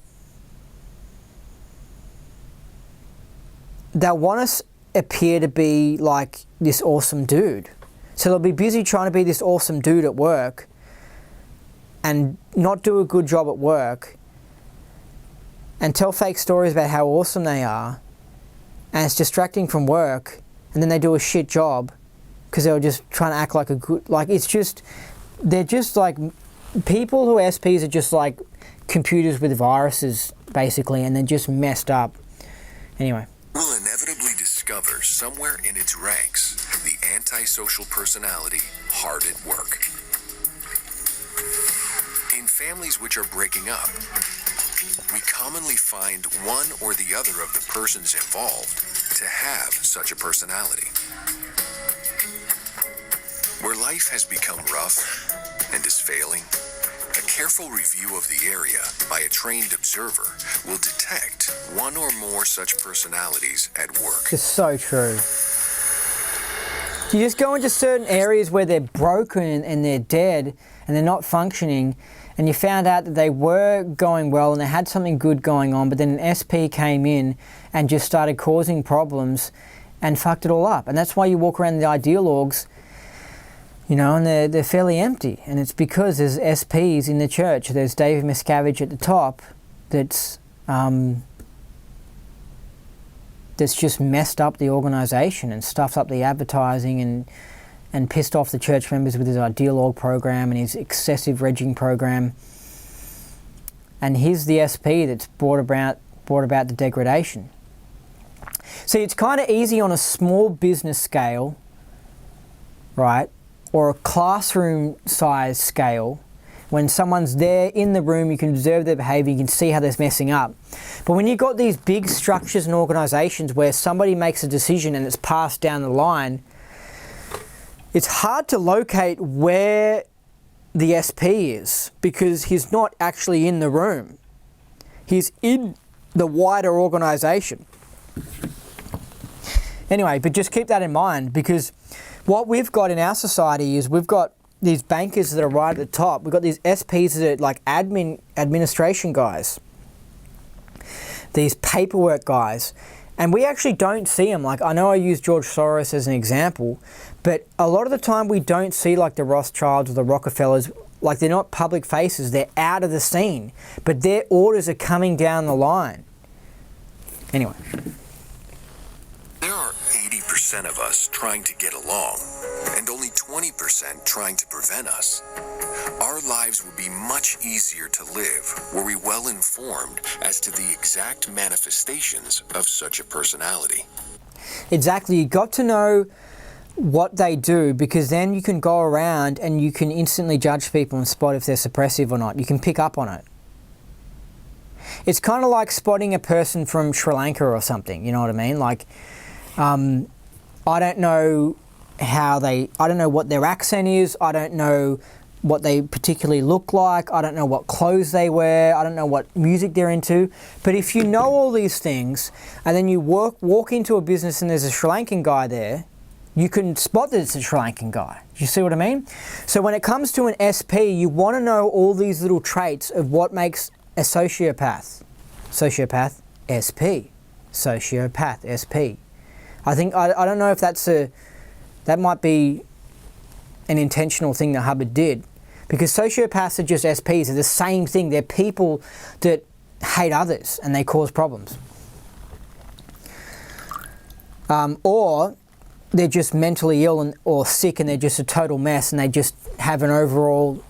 us appear to be like this awesome dude. So they'll be busy trying to be this awesome dude at work and not do a good job at work and tell fake stories about how awesome they are, and it's distracting from work, and then they do a shit job because they were just trying to act like a good, like, it's just, they're just like, people who are SPs are just like computers with viruses, basically, and they're just messed up. Anyway. Will inevitably discover somewhere in its ranks the antisocial personality hard at work. In families which are breaking up, we commonly find one or the other of the persons involved to have such a personality. Where life has become rough and is failing, a careful review of the area by a trained observer will detect one or more such personalities at work. It's so true. You just go into certain areas where they're broken and they're dead and they're not functioning, and you found out that they were going well and they had something good going on, but then an SP came in and just started causing problems and fucked it all up. And that's why you walk around the ideal orgs, you know, and they're fairly empty. And it's because there's SPs in the church. There's David Miscavige at the top that's just messed up the organisation and stuffed up the advertising and pissed off the church members with his ideal org program and his excessive regging program. And he's the SP that's brought about the degradation. See, it's kind of easy on a small business scale, right, or a classroom size scale. When someone's there in the room, you can observe their behaviour, you can see how they're messing up. But when you've got these big structures and organisations where somebody makes a decision and it's passed down the line, it's hard to locate where the SP is because he's not actually in the room. He's in the wider organisation. Anyway, but just keep that in mind, because what we've got in our society is we've got these bankers that are right at the top. We've got these SPs that are like administration guys, these paperwork guys, and we actually don't see them. Like, I know I use George Soros as an example, but a lot of the time we don't see like the Rothschilds or the Rockefellers. Like, they're not public faces, they're out of the scene, but their orders are coming down the line. Anyway. There are 80% of us trying to get along, and only 20% trying to prevent us. Our lives would be much easier to live were we well informed as to the exact manifestations of such a personality. Exactly, you got to know what they do, because then you can go around and you can instantly judge people and spot if they're suppressive or not. You can pick up on it. It's kind of like spotting a person from Sri Lanka or something, you know what I mean? Like, I don't know I don't know what their accent is, I don't know what they particularly look like, I don't know what clothes they wear, I don't know what music they're into, but if you know all these things and then you walk into a business and there's a Sri Lankan guy there, you can spot that it's a Sri Lankan guy. Do you see what I mean? So when it comes to an SP, you want to know all these little traits of what makes a sociopath. Sociopath, SP. Sociopath, SP. I don't know if that might be an intentional thing that Hubbard did, because sociopaths are just SPs. They're the same thing. They're people that hate others and they cause problems. Or they're just mentally ill or sick and they're just a total mess and they just have an overall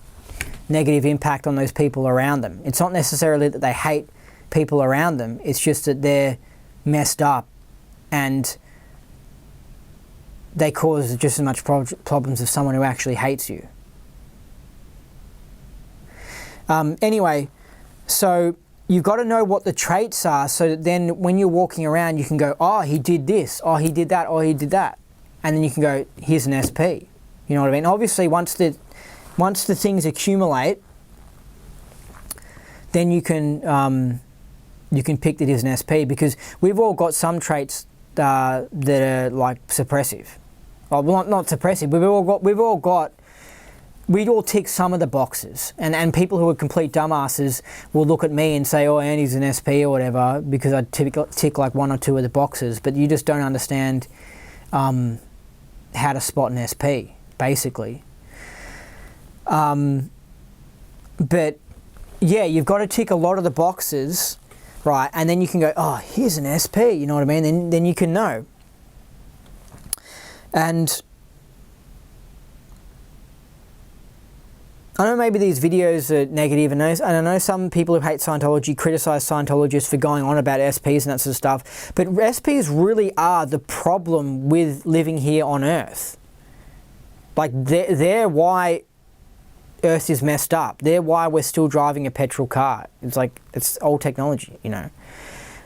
negative impact on those people around them. It's not necessarily that they hate people around them. It's just that they're messed up and they cause just as much problems as someone who actually hates you. Anyway, so you've got to know what the traits are, so that then when you're walking around, you can go, oh, he did this, oh, he did that, oh, he did that. And then you can go, here's an SP. You know what I mean? Obviously, once the things accumulate, then you can pick that as an SP, because we've all got some traits that are like suppressive. Well, not suppressive. We all tick some of the boxes, and people who are complete dumbasses will look at me and say, oh, Andy's an SP or whatever, because I tick like one or two of the boxes, but you just don't understand how to spot an SP, basically. But yeah, you've got to tick a lot of the boxes, right, and then you can go, oh, here's an SP, you know what I mean? Then you can know. And I know maybe these videos are negative, and I know some people who hate Scientology criticize Scientologists for going on about SPs and that sort of stuff, but SPs really are the problem with living here on Earth. Like, they're why Earth is messed up. They're why we're still driving a petrol car. It's like, it's old technology, you know.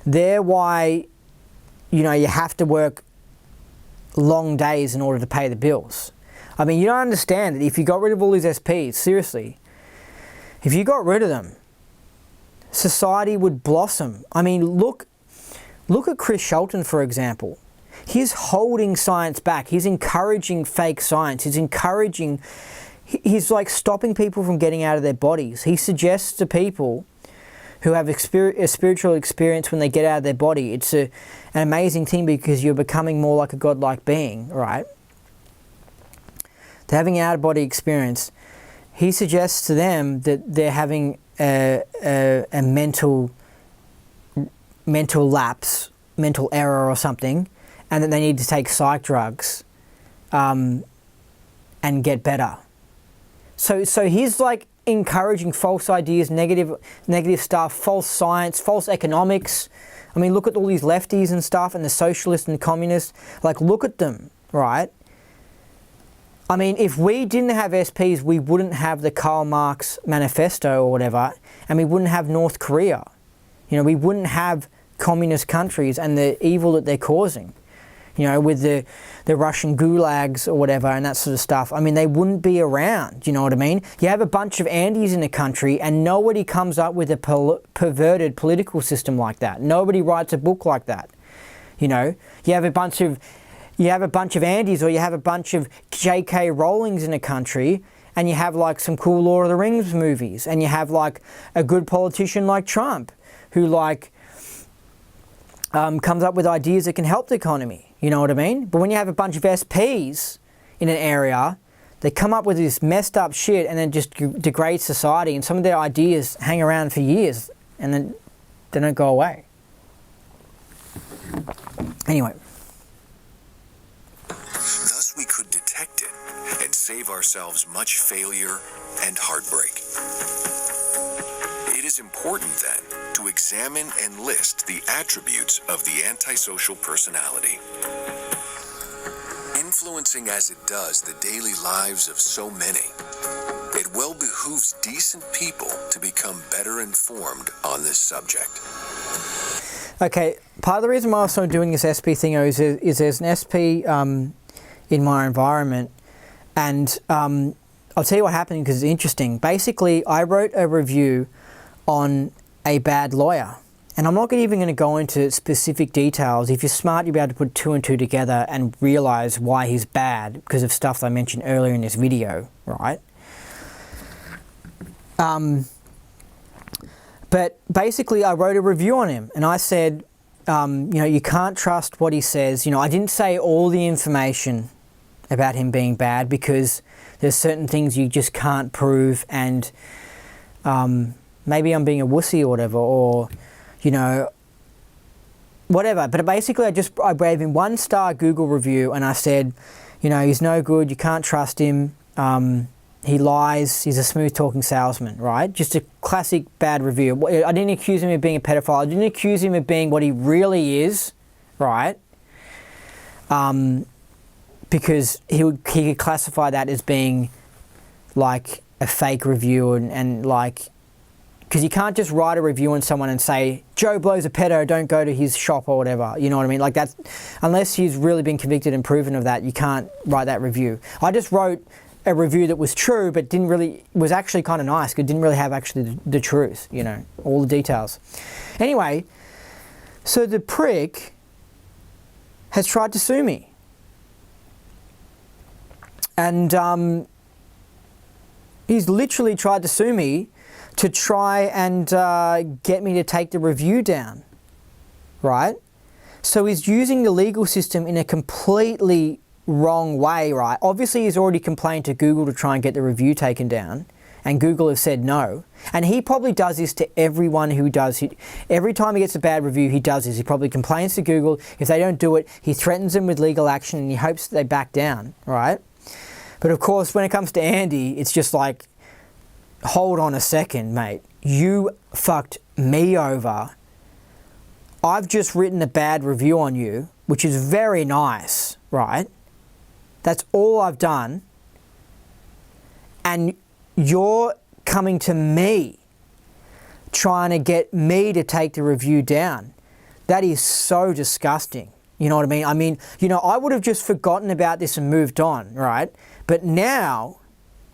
They're why, you know, you have to work long days in order to pay the bills. I mean, you don't understand that if you got rid of all these SPs, seriously, if you got rid of them, society would blossom. I mean, look at Chris Shelton, for example. He's holding science back. He's encouraging fake science. He's like stopping people from getting out of their bodies. He suggests to people who have a spiritual experience when they get out of their body, it's an amazing thing, because you're becoming more like a godlike being, right? They're having an out-of-body experience. He suggests to them that they're having a mental lapse, mental error or something, and that they need to take psych drugs and get better. So he's like encouraging false ideas, negative stuff, false science, false economics. I mean, look at all these lefties and stuff, and the socialists and the communists. Like, look at them, right? I mean, if we didn't have SPs, we wouldn't have the Karl Marx manifesto or whatever, and we wouldn't have North Korea. You know, we wouldn't have communist countries and the evil that they're causing. You know, with the Russian gulags or whatever and that sort of stuff. I mean, they wouldn't be around, you know what I mean? You have a bunch of Andes in a country and nobody comes up with a perverted political system like that. Nobody writes a book like that. You know, you have a bunch of Andes, or you have a bunch of J.K. Rowlings in a country, and you have like some cool Lord of the Rings movies, and you have like a good politician like Trump, who like comes up with ideas that can help the economy. You know what I mean? But when you have a bunch of SPs in an area, they come up with this messed up shit and then just degrade society, and some of their ideas hang around for years and then they don't go away. Anyway. Thus we could detect it and save ourselves much failure and heartbreak. It is important then to examine and list the attributes of the antisocial personality. Influencing as it does the daily lives of so many, it well behooves decent people to become better informed on this subject. Okay, part of the reason why I'm also doing this SP thing is there's an SP in my environment, and I'll tell you what happened because it's interesting. Basically, I wrote a review on a bad lawyer, and I'm not even going to go into specific details. If you're smart, you'll be able to put two and two together and realize why he's bad because of stuff that I mentioned earlier in this video, right? But basically, I wrote a review on him, and I said, you know, you can't trust what he says. You know, I didn't say all the information about him being bad because there's certain things you just can't prove, and maybe I'm being a wussy or whatever, or, you know, whatever. But basically, I gave him 1-star Google review, and I said, you know, he's no good, you can't trust him, he lies, he's a smooth-talking salesman, right? Just a classic bad review. I didn't accuse him of being a pedophile, I didn't accuse him of being what he really is, right? Because he could classify that as being like a fake review and like because you can't just write a review on someone and say, Joe Blow's a pedo, don't go to his shop or whatever. You know what I mean? Like that's, unless he's really been convicted and proven of that, you can't write that review. I just wrote a review that was true, but was actually kind of nice. It didn't really have actually the truth, you know, all the details. Anyway, so the prick has tried to sue me. And he's literally tried to sue me to try and get me to take the review down, right? So he's using the legal system in a completely wrong way, right? Obviously he's already complained to Google to try and get the review taken down, and Google have said no. And he probably does this to everyone who does it. Every time he gets a bad review, he does this. He probably complains to Google. If they don't do it, he threatens them with legal action and he hopes that they back down, right? But of course, when it comes to Andy, it's just like, hold on a second, mate. You fucked me over. I've just written a bad review on you, which is very nice, right? That's all I've done. And you're coming to me, trying to get me to take the review down. That is so disgusting. You know what I mean? I mean, you know, I would have just forgotten about this and moved on, right? But now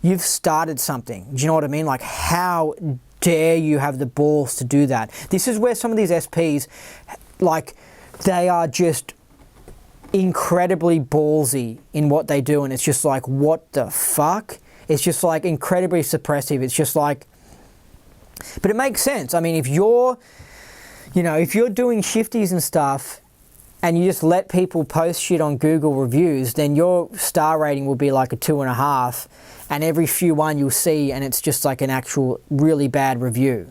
you've started something. Do you know what I mean? Like, how dare you have the balls to do that? This is where some of these SPs, like, they are just incredibly ballsy in what they do, and it's just like, what the fuck? It's just like incredibly suppressive. It's just like, but it makes sense. I mean, if you're, you know, if you're doing shifties and stuff and you just let people post shit on Google reviews, then your star rating will be like a 2.5, and every few one you'll see and it's just like an actual really bad review.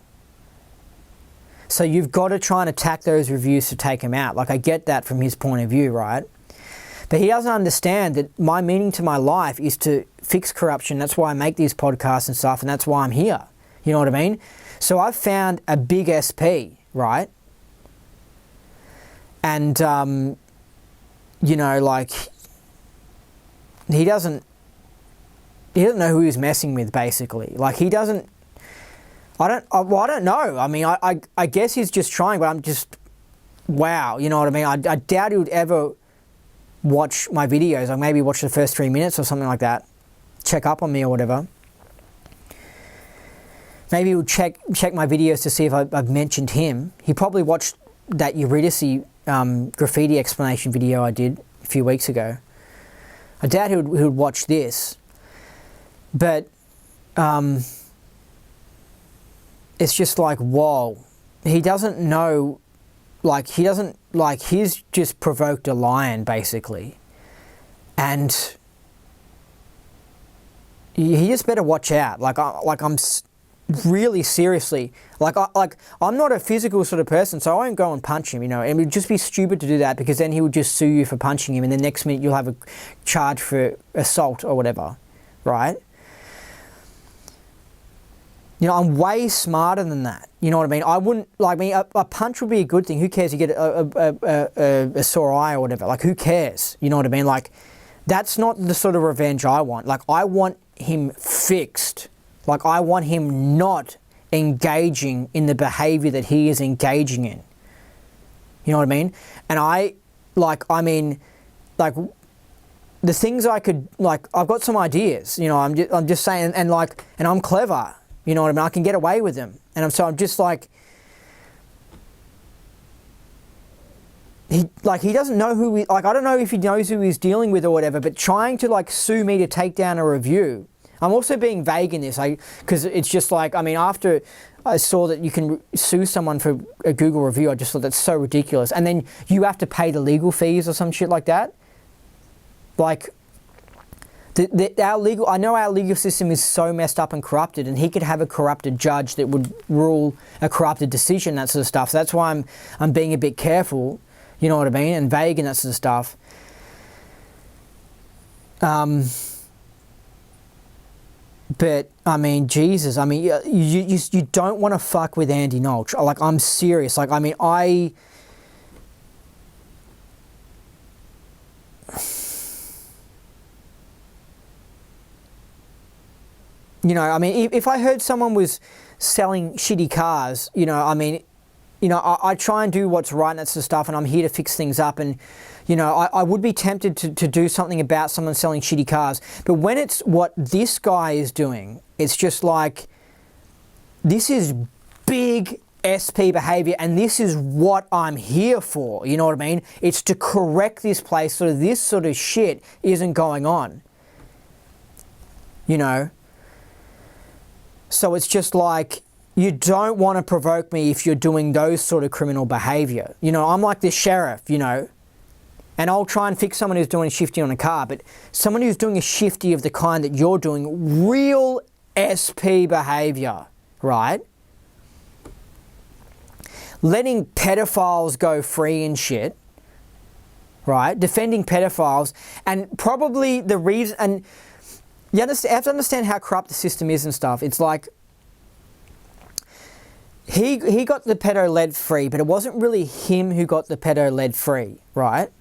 So you've got to try and attack those reviews to take them out. Like, I get that from his point of view, right? But he doesn't understand that my meaning to my life is to fix corruption. That's why I make these podcasts and stuff, and that's why I'm here. You know what I mean? So I've found a big SP, right? And, you know, like, he doesn't know who he's messing with, basically. Like, he doesn't, I don't know. I mean, I guess he's just trying, but I'm just, wow, you know what I mean? I doubt he would ever watch my videos. Like, maybe watch the first 3 minutes or something like that. Check up on me or whatever. Maybe he'll check my videos to see if I've mentioned him. He probably watched that Eurydice graffiti explanation video I did a few weeks ago. I doubt he would watch this. But it's just like, whoa. He doesn't know, like, he's just provoked a lion, basically. And he just better watch out. I'm really seriously, I'm not a physical sort of person, so I won't go and punch him, you know. And it would just be stupid to do that, because then he would just sue you for punching him, and the next minute you'll have a charge for assault or whatever, right? You know, I'm way smarter than that. You know what I mean? I wouldn't, like, a punch would be a good thing. Who cares? You get a sore eye or whatever. Like, who cares? You know what I mean? Like, that's not the sort of revenge I want. Like, I want him fixed. Like, I want him not engaging in the behavior that he is engaging in. You know what I mean? And the things I could, like, I've got some ideas, you know, I'm just saying, and I'm clever. You know what I mean? I can get away with them. And I'm just like, he doesn't know who I don't know if he knows who he's dealing with or whatever, but trying to, like, sue me to take down a review. I'm also being vague in this, because it's just like, I mean, after I saw that you can sue someone for a Google review, I just thought that's so ridiculous. And then you have to pay the legal fees or some shit like that. Like, I know our legal system is so messed up and corrupted, and he could have a corrupted judge that would rule a corrupted decision, that sort of stuff. So that's why I'm being a bit careful, you know what I mean, and vague and that sort of stuff. But I mean, Jesus, I mean, you don't want to fuck with Andy Nolch. Like, I'm serious. Like, I mean, You know, I mean, if I heard someone was selling shitty cars, you know, I mean, you know, I try and do what's right and that sort of stuff, and I'm here to fix things up. And, you know, I would be tempted to do something about someone selling shitty cars. But when it's what this guy is doing, it's just like, this is big SP behavior, and this is what I'm here for. You know what I mean? It's to correct this place so this sort of shit isn't going on. You know? So it's just like, you don't want to provoke me if you're doing those sort of criminal behavior. You know, I'm like the sheriff, you know, and I'll try and fix someone who's doing a shifty on a car, but someone who's doing a shifty of the kind that you're doing, real SP behavior, right? Letting pedophiles go free and shit, right? Defending pedophiles, and probably the reason, and you have to understand how corrupt the system is and stuff. It's like, he got the pedo lead free, but it wasn't really him who got the pedo lead free, right?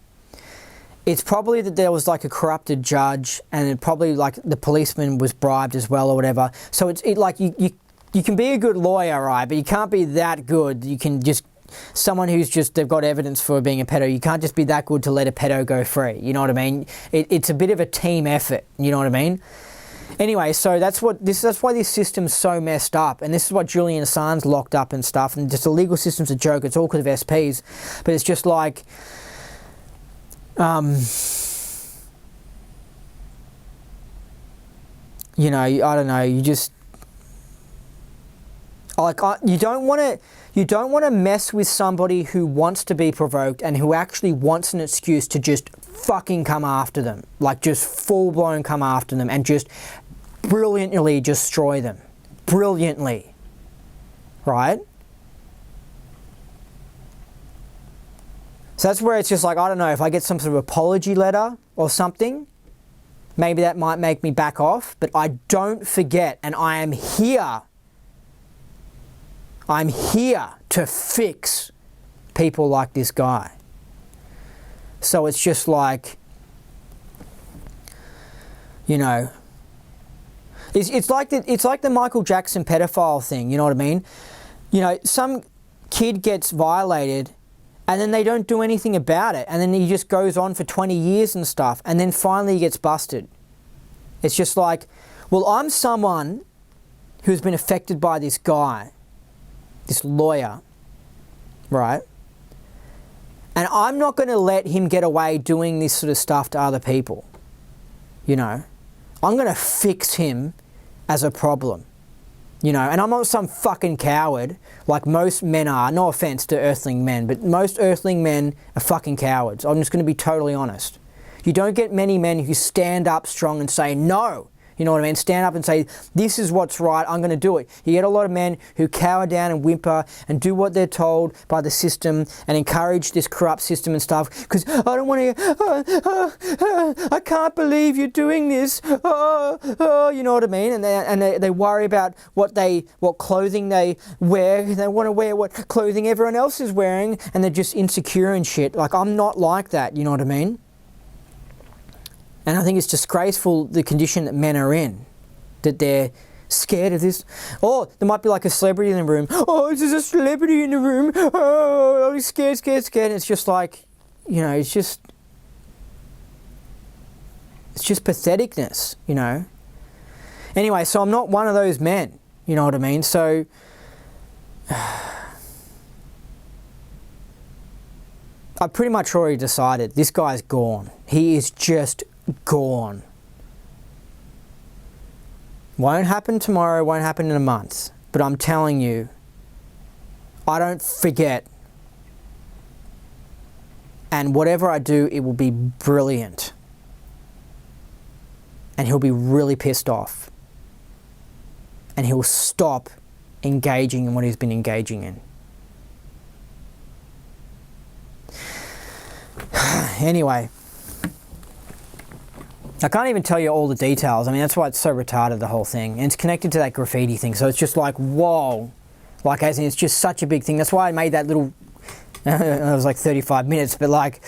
It's probably that there was like a corrupted judge, and it probably like the policeman was bribed as well or whatever. So it's like you can be a good lawyer, right? But you can't be that good. You can just, someone who's just, they've got evidence for being a pedo, you can't just be that good to let a pedo go free. You know what I mean? It's a bit of a team effort. You know what I mean? Anyway, so that's why this system's so messed up, and this is what Julian Assange's locked up and stuff, and just the legal system's a joke. It's all because of SPs, but it's just like, you know, I don't know. You just like, you don't want to mess with somebody who wants to be provoked and who actually wants an excuse to just fucking come after them, like just full blown come after them and just brilliantly destroy them. Brilliantly. Right? So that's where it's just like, I don't know, if I get some sort of apology letter or something, maybe that might make me back off, but I don't forget, and I am here. I'm here to fix people like this guy. So it's just like, you know, it's like the Michael Jackson pedophile thing, you know what I mean? You know, some kid gets violated and then they don't do anything about it, and then he just goes on for 20 years and stuff, and then finally he gets busted. It's just like, well, I'm someone who's been affected by this guy, this lawyer, right? And I'm not going to let him get away doing this sort of stuff to other people. You know, I'm going to fix him as a problem. You know, and I'm not some fucking coward like most men are. No offense to earthling men, but most earthling men are fucking cowards. I'm just going to be totally honest. You don't get many men who stand up strong and say no. You know what I mean? Stand up and say, this is what's right, I'm going to do it. You get a lot of men who cower down and whimper and do what they're told by the system and encourage this corrupt system and stuff, because I don't want to, I can't believe you're doing this. You know what I mean? And they worry about what clothing they wear. They want to wear what clothing everyone else is wearing, and they're just insecure and shit. Like, I'm not like that, you know what I mean? And I think it's disgraceful, the condition that men are in, that they're scared of this. Or there might be like a celebrity in the room. Oh, there's a celebrity in the room. Oh, I'm scared. And it's just like, you know, it's just patheticness, you know. Anyway, so I'm not one of those men, you know what I mean? So I pretty much already decided this guy's gone. He is just gone. Won't happen tomorrow, won't happen in a month. But I'm telling you, I don't forget. And whatever I do, it will be brilliant. And he'll be really pissed off. And he'll stop engaging in what he's been engaging in. Anyway, I can't even tell you all the details. I mean, that's why it's so retarded, the whole thing. And it's connected to that graffiti thing. So it's just like, whoa. Like, as in, it's just such a big thing. That's why I made that little, it was like 35 minutes, but like,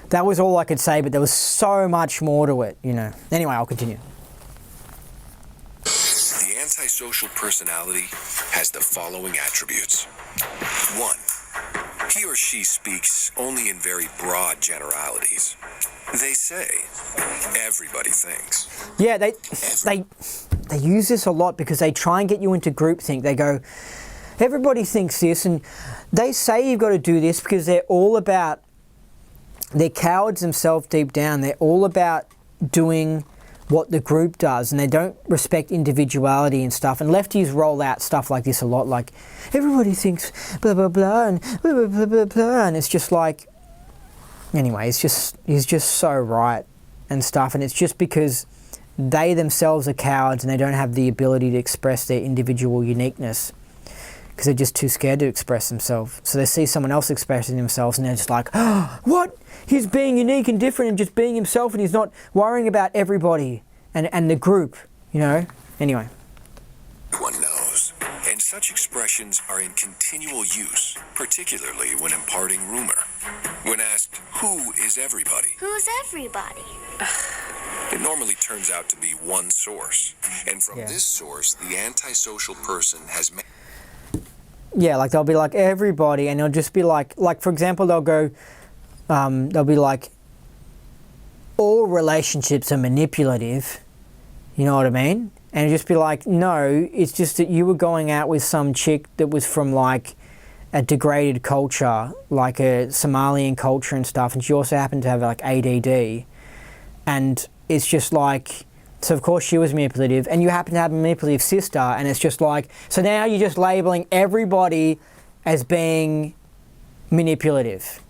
that was all I could say, but there was so much more to it, you know. Anyway, I'll continue. The antisocial personality has the following attributes. 1. He or she speaks only in very broad generalities. They say, everybody thinks. Yeah, they use this a lot because they try and get you into groupthink. They go, everybody thinks this, and they say you've got to do this because they're cowards themselves deep down. They're all about doing what the group does, and they don't respect individuality and stuff. And lefties roll out stuff like this a lot, like everybody thinks blah blah blah and blah blah blah blah blah, and it's just like, anyway, he's just so right and stuff. And it's just because they themselves are cowards and they don't have the ability to express their individual uniqueness because they're just too scared to express themselves. So they see someone else expressing themselves and they're just like, oh, what? He's being unique and different and just being himself, and he's not worrying about everybody and the group, you know? Anyway. One knows. And such expressions are in continual use, particularly when imparting rumor. When asked, who is everybody? Who's everybody? It normally turns out to be one source. And from this source, the antisocial person has made... Yeah, like they'll be like everybody, and it'll just be like for example, they'll go, they'll be like, all relationships are manipulative, you know what I mean? And it'll just be like, no, it's just that you were going out with some chick that was from like a degraded culture, like a Somalian culture and stuff, and she also happened to have like ADD, and it's just like, so of course she was manipulative, and you happen to have a manipulative sister, and it's just like, so now you're just labeling everybody as being manipulative.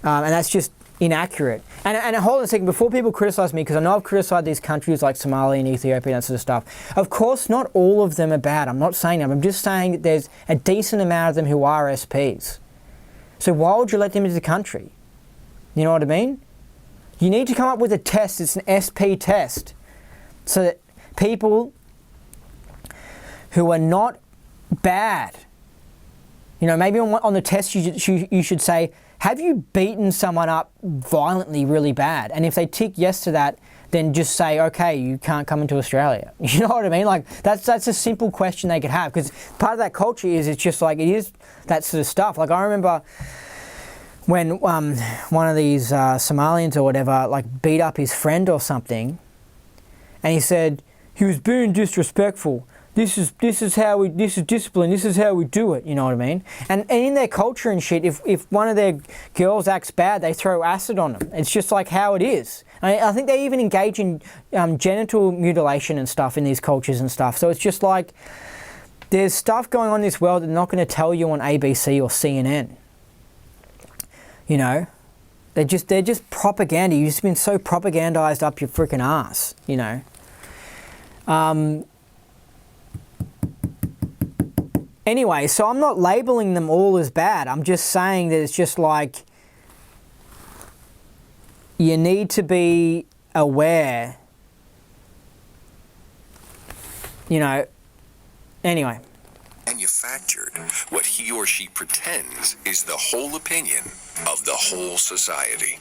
And that's just inaccurate. And hold on a second, before people criticize me, because I know I've criticized these countries like Somalia and Ethiopia and that sort of stuff. Of course, not all of them are bad. I'm not saying that. I'm just saying that there's a decent amount of them who are SPs. So why would you let them into the country? You know what I mean? You need to come up with a test. It's an SP test. So that people who are not bad, you know, maybe on the test you should say, have you beaten someone up violently really bad? And if they tick yes to that, then just say, okay, you can't come into Australia. You know what I mean? Like, that's a simple question they could have, because part of that culture is, it's just like, it is that sort of stuff. Like, I remember when one of these Somalians or whatever, like, beat up his friend or something, and he said, he was being disrespectful. This is discipline, this is how we do it, you know what I mean? And in their culture and shit, if one of their girls acts bad, they throw acid on them. It's just like how it is. I think they even engage in genital mutilation and stuff in these cultures and stuff. So it's just like, there's stuff going on in this world that they're not going to tell you on ABC or CNN. You know? They're just propaganda. You've just been so propagandized up your freaking ass, you know? Anyway, so I'm not labeling them all as bad. I'm just saying that it's just like, you need to be aware, you know. Anyway. Manufactured what he or she pretends is the whole opinion of the whole society.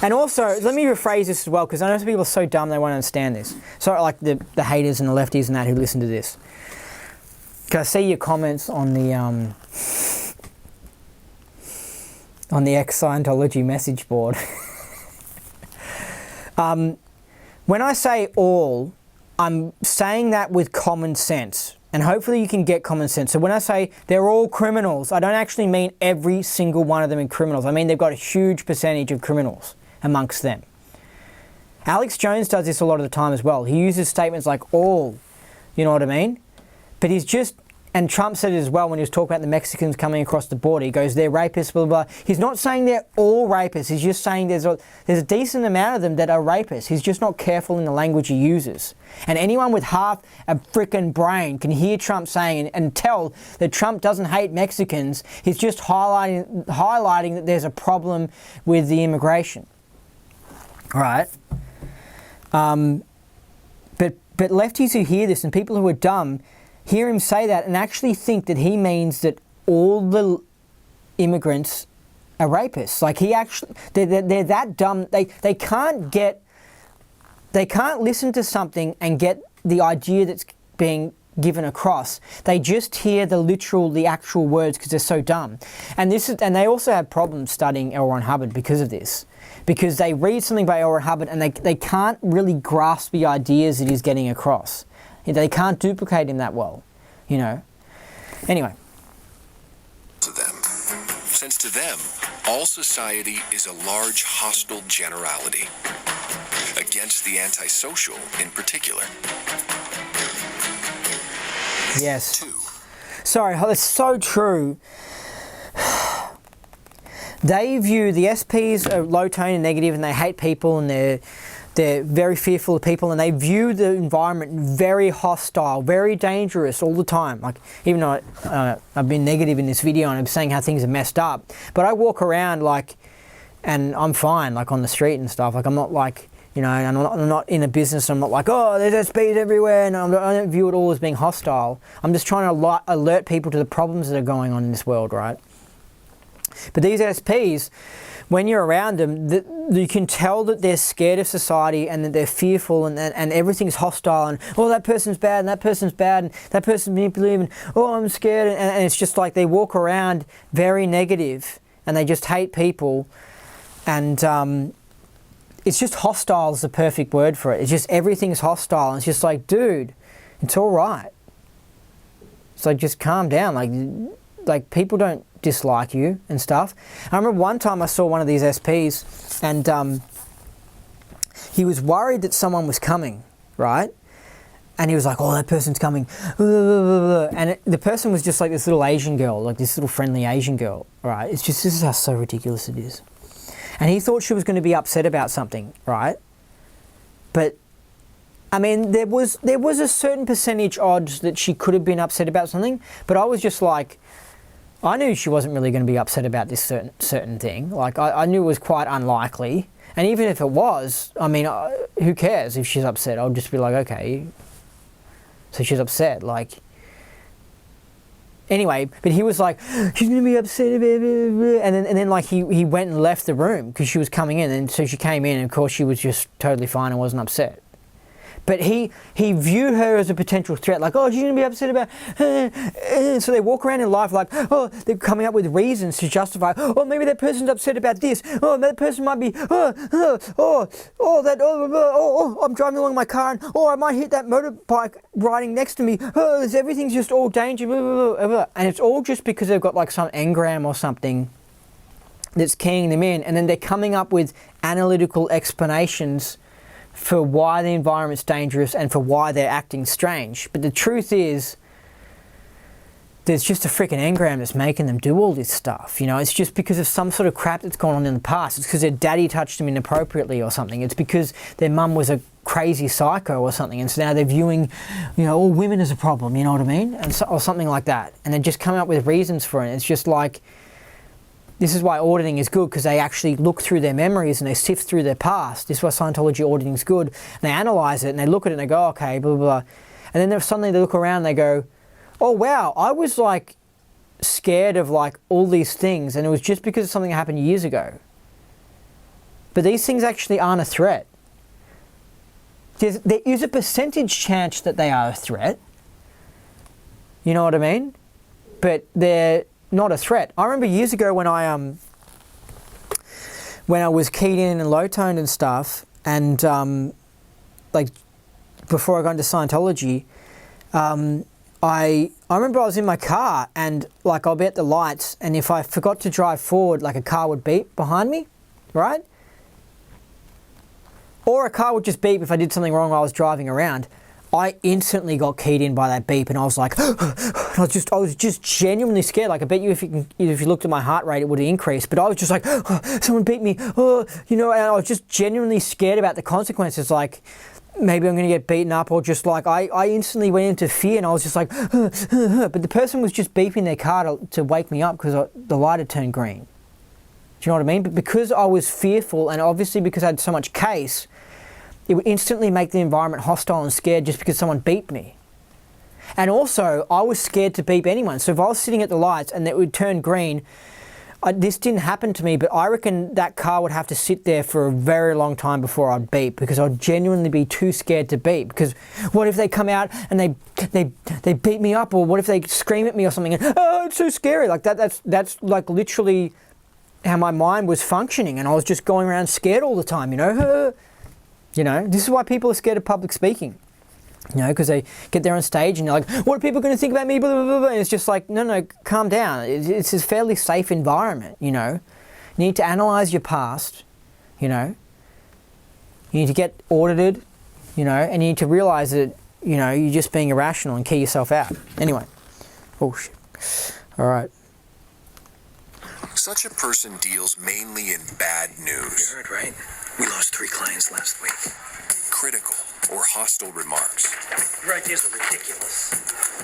And also, let me rephrase this as well, because I know some people are so dumb they won't understand this. So, like the haters and the lefties and that who listen to this. Because I see your comments on the ex-Scientology message board. When I say all, I'm saying that with common sense. And hopefully you can get common sense. So when I say they're all criminals, I don't actually mean every single one of them are criminals. I mean they've got a huge percentage of criminals amongst them. Alex Jones does this a lot of the time as well. He uses statements like all, you know what I mean? But he's just, and Trump said it as well when he was talking about the Mexicans coming across the border. He goes, they're rapists, blah, blah, blah. He's not saying they're all rapists. He's just saying there's a decent amount of them that are rapists. He's just not careful in the language he uses. And anyone with half a frickin' brain can hear Trump saying and tell that Trump doesn't hate Mexicans. He's just highlighting that there's a problem with the immigration. All right? But lefties who hear this and people who are dumb hear him say that and actually think that he means that all the immigrants are rapists. Like they're that dumb. They can't listen to something and get the idea that's being given across. They just hear the actual words because they're so dumb. And they also have problems studying L. Ron Hubbard because of this. Because they read something by L. Ron Hubbard and they can't really grasp the ideas that he's getting across. They can't duplicate him that well, you know. Anyway. To them. Since to them, all society is a large hostile generality. Against the antisocial in particular. Yes. 2. Sorry, that's so true. They view the SPs are low tone and negative, and they hate people, and they're very fearful of people, and they view the environment very hostile, very dangerous all the time. Like, even though I've been negative in this video and I'm saying how things are messed up, but I walk around like, and I'm fine, like on the street and stuff. Like, I'm not like, you know, I'm not in a business. I'm not like, oh, there's SPs everywhere, and I don't view it all as being hostile. I'm just trying to alert people to the problems that are going on in this world, right? But these SPs, when you're around them, you can tell that they're scared of society and that they're fearful, and everything's hostile, and oh, that person's bad, and that person's bad, and that person's manipulative, and oh, I'm scared, and it's just like they walk around very negative, and they just hate people, and it's just hostile is the perfect word for it. It's just everything's hostile, and it's just like, dude, it's all right. It's like, just calm down, like people don't dislike you and stuff. I remember one time I saw one of these SPs, and he was worried that someone was coming, right? And he was like, oh, that person's coming. And the person was just like this little Asian girl, like this little friendly Asian girl, right? It's just, this is how so ridiculous it is. And he thought she was going to be upset about something, right? But I mean, there was a certain percentage odds that she could have been upset about something, but I was just like, I knew she wasn't really going to be upset about this certain thing. Like, I knew it was quite unlikely. And even if it was, I mean, who cares if she's upset? I'll just be like, okay, so she's upset. Like, anyway, but he was like, she's going to be upset, and then like he went and left the room because she was coming in, and so she came in, and of course she was just totally fine and wasn't upset. But he viewed her as a potential threat, like, oh, she's going to be upset about, so they walk around in life like, oh, they're coming up with reasons to justify, oh, maybe that person's upset about this, oh, that person might be, I'm driving along my car, and oh, I might hit that motorbike riding next to me, oh, everything's just all danger, and it's all just because they've got like some engram or something that's keying them in, and then they're coming up with analytical explanations for why the environment's dangerous and for why they're acting strange. But the truth is, there's just a freaking engram that's making them do all this stuff. You know, it's just because of some sort of crap that's gone on in the past. It's because their daddy touched them inappropriately or something. It's because their mum was a crazy psycho or something, and so now they're viewing, you know, all women as a problem, you know what I mean? Or something like that. And they're just coming up with reasons for it. It's just like, this is why auditing is good, because they actually look through their memories and they sift through their past. This is why Scientology auditing is good. And they analyze it and they look at it and they go, okay, blah, blah, blah. And then suddenly they look around and they go, oh, wow, I was like scared of like all these things, and it was just because of something that happened years ago. But these things actually aren't a threat. There is a percentage chance that they are a threat. You know what I mean? But they're not a threat. I remember years ago when I was keyed in and low toned and stuff, and like before I got into Scientology, I remember I was in my car, and like I'll be at the lights, and if I forgot to drive forward, like a car would beep behind me, right? Or a car would just beep if I did something wrong while I was driving around. I instantly got keyed in by that beep, and I was like, I was just genuinely scared. Like, I bet you if you looked at my heart rate, it would have increased. But I was just like, oh, someone beat me, you know, and I was just genuinely scared about the consequences. Like, maybe I'm going to get beaten up, or just like, I instantly went into fear, and I was just like, but the person was just beeping their car to wake me up because the light had turned green. Do you know what I mean? But because I was fearful, and obviously because I had so much case, it would instantly make the environment hostile and scared just because someone beeped me. And also, I was scared to beep anyone. So if I was sitting at the lights and it would turn green, this didn't happen to me, but I reckon that car would have to sit there for a very long time before I'd beep, because I'd genuinely be too scared to beep. Because what if they come out and they beat me up, or what if they scream at me or something? And, oh, it's so scary. Like that's like literally how my mind was functioning, and I was just going around scared all the time. You know, this is why people are scared of public speaking. You know, because they get there on stage and they're like, what are people going to think about me? Blah, blah, blah, blah. And it's just like, no, calm down. It's a fairly safe environment, you know. You need to analyze your past, you know. You need to get audited, you know, and you need to realize that, you know, you're just being irrational and key yourself out. Anyway. Oh, shit. All right. Such a person deals mainly in bad news. You heard, right? We lost 3 clients last week. Critical or hostile remarks. Your ideas are ridiculous.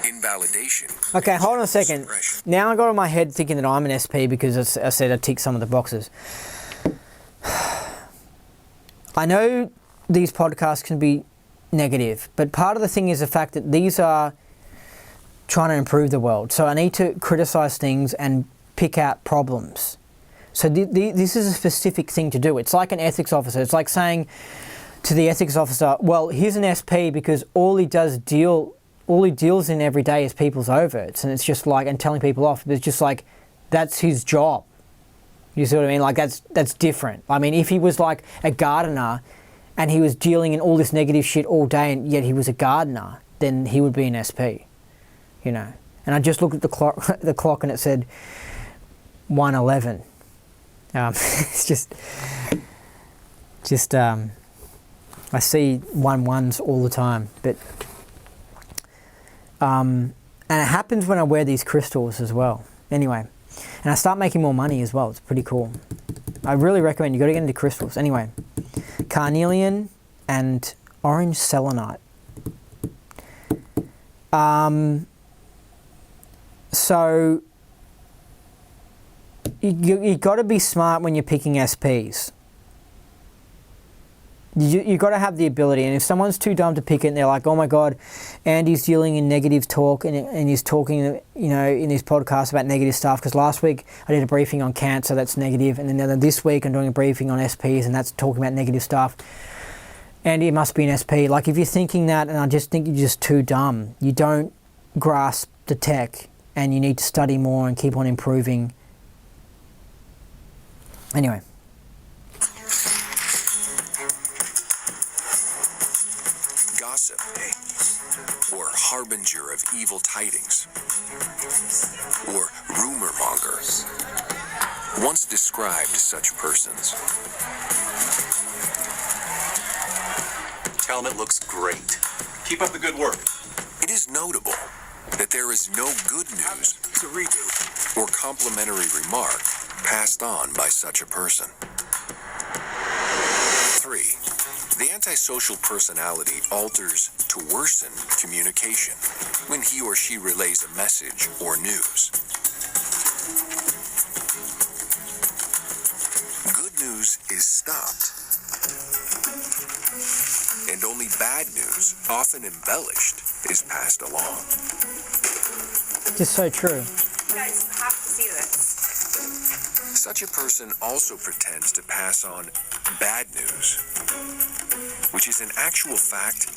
Invalidation. Okay, hold on a second. Suppression. Now I got in my head thinking that I'm an SP because I said I tick some of the boxes. I know these podcasts can be negative, but part of the thing is the fact that these are trying to improve the world. So I need to criticize things and pick out problems. So this is a specific thing to do. It's like an ethics officer. It's like saying to the ethics officer, well, here's an SP because all he deals in every day is people's overts, and it's just like, and telling people off. But it's just like, that's his job. You see what I mean? Like that's different. I mean, if he was like a gardener and he was dealing in all this negative shit all day, and yet he was a gardener, then he would be an SP. You know. And I just looked at the clock, and it said 1:11. It's just I see 1-1s all the time, but and it happens when I wear these crystals as well. Anyway, and I start making more money as well. It's pretty cool. I really recommend you got to get into crystals. Anyway, carnelian and orange selenite. So you got to be smart when you're picking SPs. You got to have the ability, and if someone's too dumb to pick it and they're like, oh my God, Andy's dealing in negative talk and he's talking, you know, in his podcast about negative stuff, because last week I did a briefing on cancer, that's negative, and then this week I'm doing a briefing on SPs and that's talking about negative stuff. Andy, it must be an SP. Like, if you're thinking that, and I just think you're just too dumb, you don't grasp the tech, and you need to study more and keep on improving. Anyway. Gossip, or harbinger of evil tidings, or rumor mongers, once described such persons. Tell them it looks great. Keep up the good work. It is notable that there is no good news It's a redo. or complimentary remark passed on by such a person. 3. The antisocial personality alters to worsen communication when he or she relays a message or news. Good news is stopped, and only bad news, often embellished, is passed along. Just so true. You guys have to see this. Such a person also pretends to pass on bad news, which is in actual fact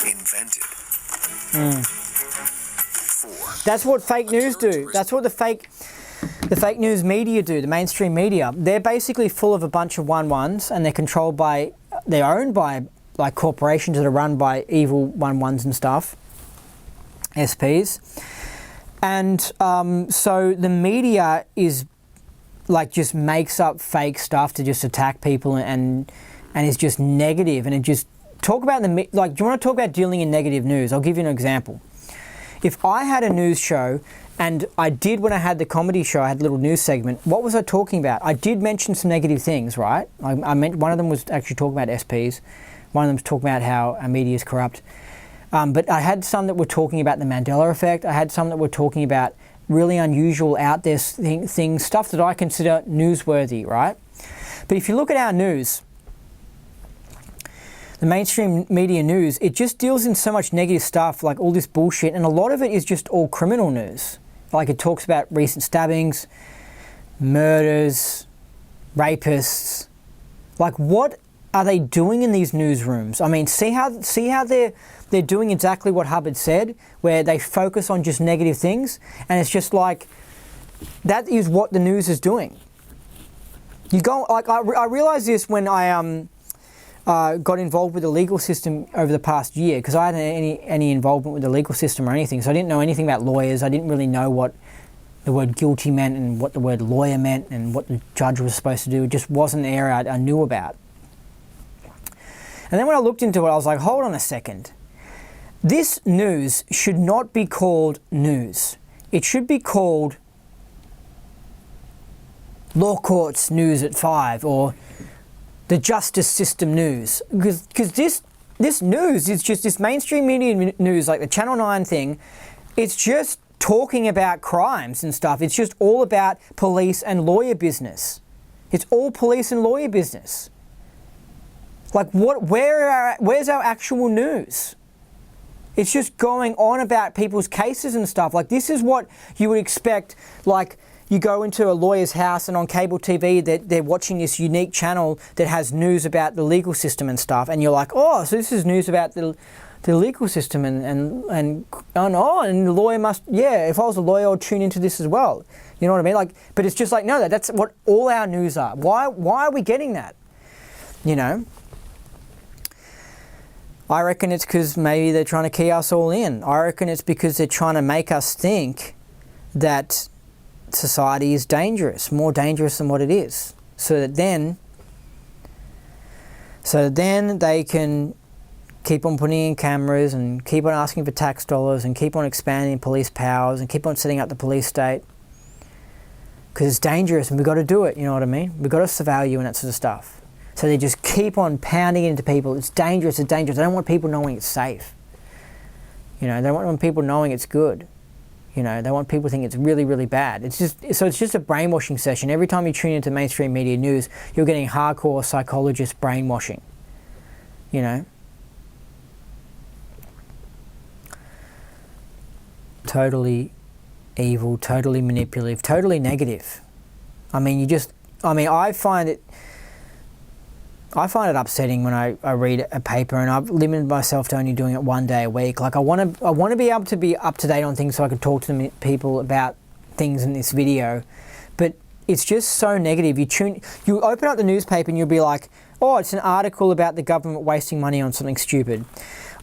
invented. 4. That's what fake news do. That's what the fake news media do, the mainstream media. They're basically full of a bunch of 1-1s, and they're owned by like corporations that are run by evil 1-1s and stuff, SPs. And so the media is like just makes up fake stuff to just attack people, and is just negative, and it just talk about like, do you want to talk about dealing in negative news? I'll give you an example. If I had a news show, and I did when I had the comedy show, I had a little news segment, what was I talking about? I did mention some negative things, right? I meant one of them was actually talking about SPs. One of them was talking about how our media is corrupt. But I had some that were talking about the Mandela effect. I had some that were talking about really unusual, out there things, stuff that I consider newsworthy, right? But if you look at our news, the mainstream media news, it just deals in so much negative stuff, like all this bullshit, and a lot of it is just all criminal news. Like, it talks about recent stabbings, murders, rapists. Like, what are they doing in these newsrooms? I mean, see how they're doing exactly what Hubbard said, where they focus on just negative things, and it's just like, that is what the news is doing. You go, like, I realized this when I got involved with the legal system over the past year, because I hadn't any involvement with the legal system or anything, so I didn't know anything about lawyers. I didn't really know what the word guilty meant and what the word lawyer meant and what the judge was supposed to do. It just wasn't an area I knew about. And then when I looked into it, I was like, hold on a second. This news should not be called news. It should be called Law Courts News at 5 or the Justice System News. Because this news is just this mainstream media news, like the Channel 9 thing. It's just talking about crimes and stuff. It's just all about police and lawyer business. It's all police and lawyer business. Like, where's our actual news? It's just going on about people's cases and stuff. Like, this is what you would expect. Like, you go into a lawyer's house and on cable TV they're watching this unique channel that has news about the legal system and stuff, and you're like, oh, so this is news about the legal system and the lawyer must, yeah, if I was a lawyer I'd tune into this as well. You know what I mean? Like, but it's just like, no, that's what all our news are. Why are we getting that? You know? I reckon it's because maybe they're trying to key us all in. I reckon it's because they're trying to make us think that society is dangerous, more dangerous than what it is. So that then they can keep on putting in cameras and keep on asking for tax dollars and keep on expanding police powers and keep on setting up the police state. Because it's dangerous and we've got to do it, you know what I mean? We've got to surveil you and that sort of stuff. So they just keep on pounding into people. It's dangerous, it's dangerous. They don't want people knowing it's safe. You know, they don't want people knowing it's good. You know, they want people to think it's really, really bad. It's just a brainwashing session. Every time you tune into mainstream media news, you're getting hardcore psychologist brainwashing. You know? Totally evil, totally manipulative, totally negative. I mean, I find it upsetting when I read a paper, and I've limited myself to only doing it one day a week. Like, I want to be able to be up to date on things so I can talk to people about things in this video. But it's just so negative. You open up the newspaper and you'll be like, oh, it's an article about the government wasting money on something stupid.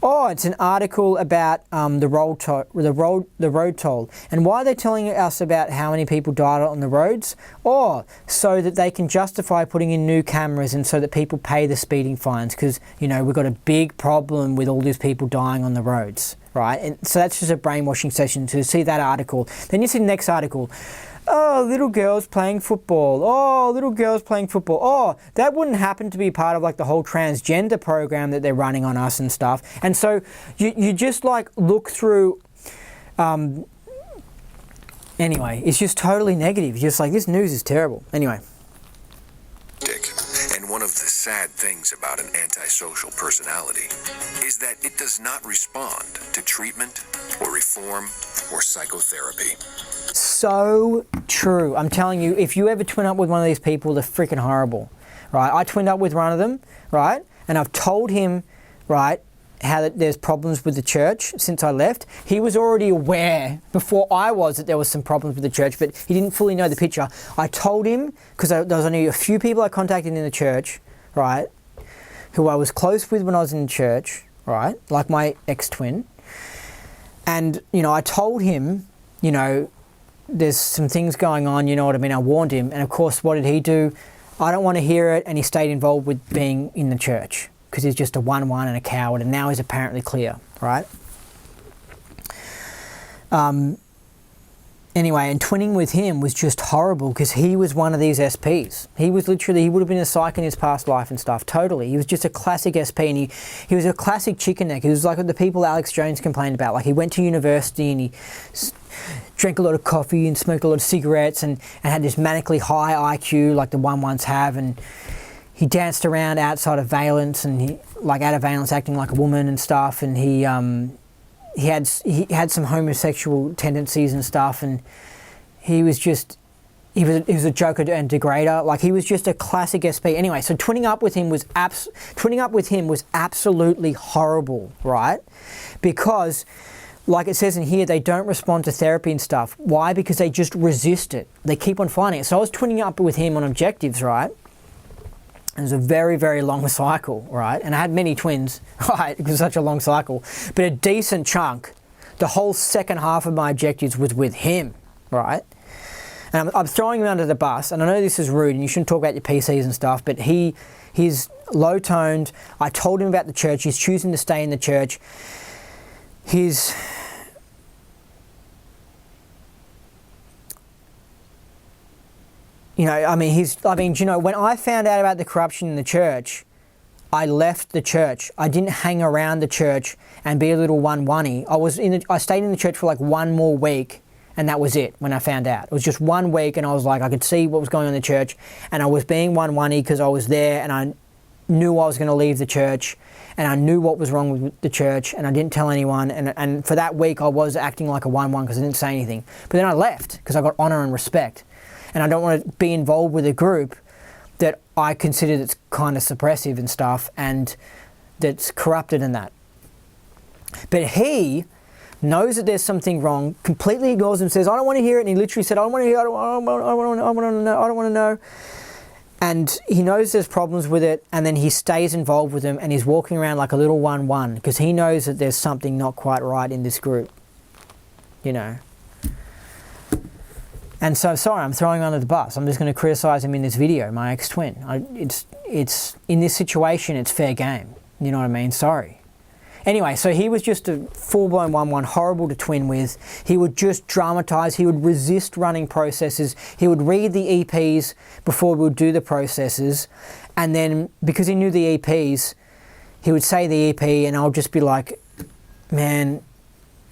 Oh, it's an article about the road toll. And why are they telling us about how many people died on the roads? Oh, so that they can justify putting in new cameras and so that people pay the speeding fines, because, you know, we've got a big problem with all these people dying on the roads, right? And so that's just a brainwashing session to see that article. Then you see the next article. Oh, little girls playing football. Oh, little girls playing football. Oh, that wouldn't happen to be part of like the whole transgender program that they're running on us and stuff. And so you just like look through, anyway, it's just totally negative. You're just like, this news is terrible. Anyway. And one of the sad things about an antisocial personality is that it does not respond to treatment or reform or psychotherapy. So true. I'm telling you, if you ever twin up with one of these people, they're freaking horrible, right? I twinned up with one of them, right? And I've told him, right, how that there's problems with the church since I left. He was already aware before I was that there was some problems with the church, but he didn't fully know the picture. I told him, because there was only a few people I contacted in the church, right, who I was close with when I was in church, right, like my ex-twin. And, you know, I told him, you know, there's some things going on, you know what I mean? I warned him. And of course, what did he do? I don't want to hear it. And he stayed involved with being in the church because he's just a 1-1 and a coward. And now he's apparently clear, right? Anyway, and twinning with him was just horrible because he was one of these SPs. He was literally, he would have been a psych in his past life and stuff, totally. He was just a classic SP, and he was a classic chicken neck. He was like the people Alex Jones complained about. Like, he went to university and he drank a lot of coffee and smoked a lot of cigarettes and had this manically high IQ like the 1-1s have, and he danced around outside of valence and he, like out of valence, acting like a woman and stuff, and he had some homosexual tendencies and stuff, and he was just he was a joker and degrader. Like, he was just a classic SP. Anyway, so twinning up with him was absolutely horrible, right? Because, like it says in here, they don't respond to therapy and stuff. Why? Because they just resist it. They keep on fighting it. So I was twinning up with him on objectives, right? It was a very, very long cycle, right? And I had many twins, right? It was such a long cycle. But a decent chunk, the whole second half of my objectives was with him, right? And I'm throwing him under the bus, and I know this is rude, and you shouldn't talk about your PCs and stuff, but he's low-toned. I told him about the church. He's choosing to stay in the church. He's... You know, you know, when I found out about the corruption in the church, I left the church. I didn't hang around the church and be a little one-one-y. I stayed in the church for like one more week, and that was it when I found out. It was just 1 week, and I was like, I could see what was going on in the church, and I was being one-one-y because I was there, and I knew I was going to leave the church, and I knew what was wrong with the church, and I didn't tell anyone, and for that week I was acting like a one-one because I didn't say anything. But then I left because I got honour and respect, and I don't want to be involved with a group that I consider that's kind of suppressive and stuff, and that's corrupted and that. But he knows that there's something wrong, completely ignores him, says, I don't want to hear it, and he literally said, I don't want to hear it, I don't want to know. And he knows there's problems with it, and then he stays involved with them, and he's walking around like a little one-one, because he knows that there's something not quite right in this group, you know. And so, sorry, I'm throwing him under the bus. I'm just going to criticise him in this video, my ex-twin. It's in this situation, it's fair game. You know what I mean? Sorry. Anyway, so he was just a full-blown one-one, horrible to twin with. He would just dramatise. He would resist running processes. He would read the EPs before we would do the processes. And then, because he knew the EPs, he would say the EP, and I'll just be like, man,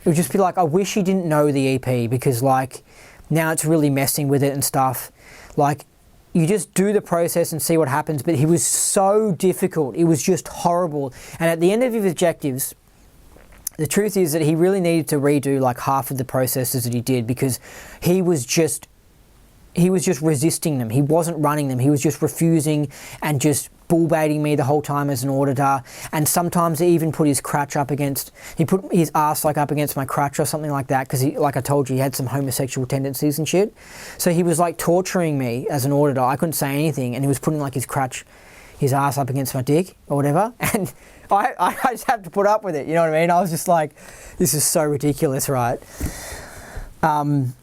it would just be like, I wish he didn't know the EP, because, like, now it's really messing with it and stuff. Like, you just do the process and see what happens, but he was so difficult. It was just horrible. And at the end of his objectives, the truth is that he really needed to redo like half of the processes that he did, because he was just resisting them. He wasn't running them. He was just refusing and just bull baiting me the whole time as an auditor. And sometimes he even put his ass like up against my crutch or something like that, because he, like I told you, he had some homosexual tendencies and shit. So he was like torturing me as an auditor. I couldn't say anything, and he was putting like his ass up against my dick or whatever. And I just had to put up with it, you know what I mean? I was just like, this is so ridiculous, right? And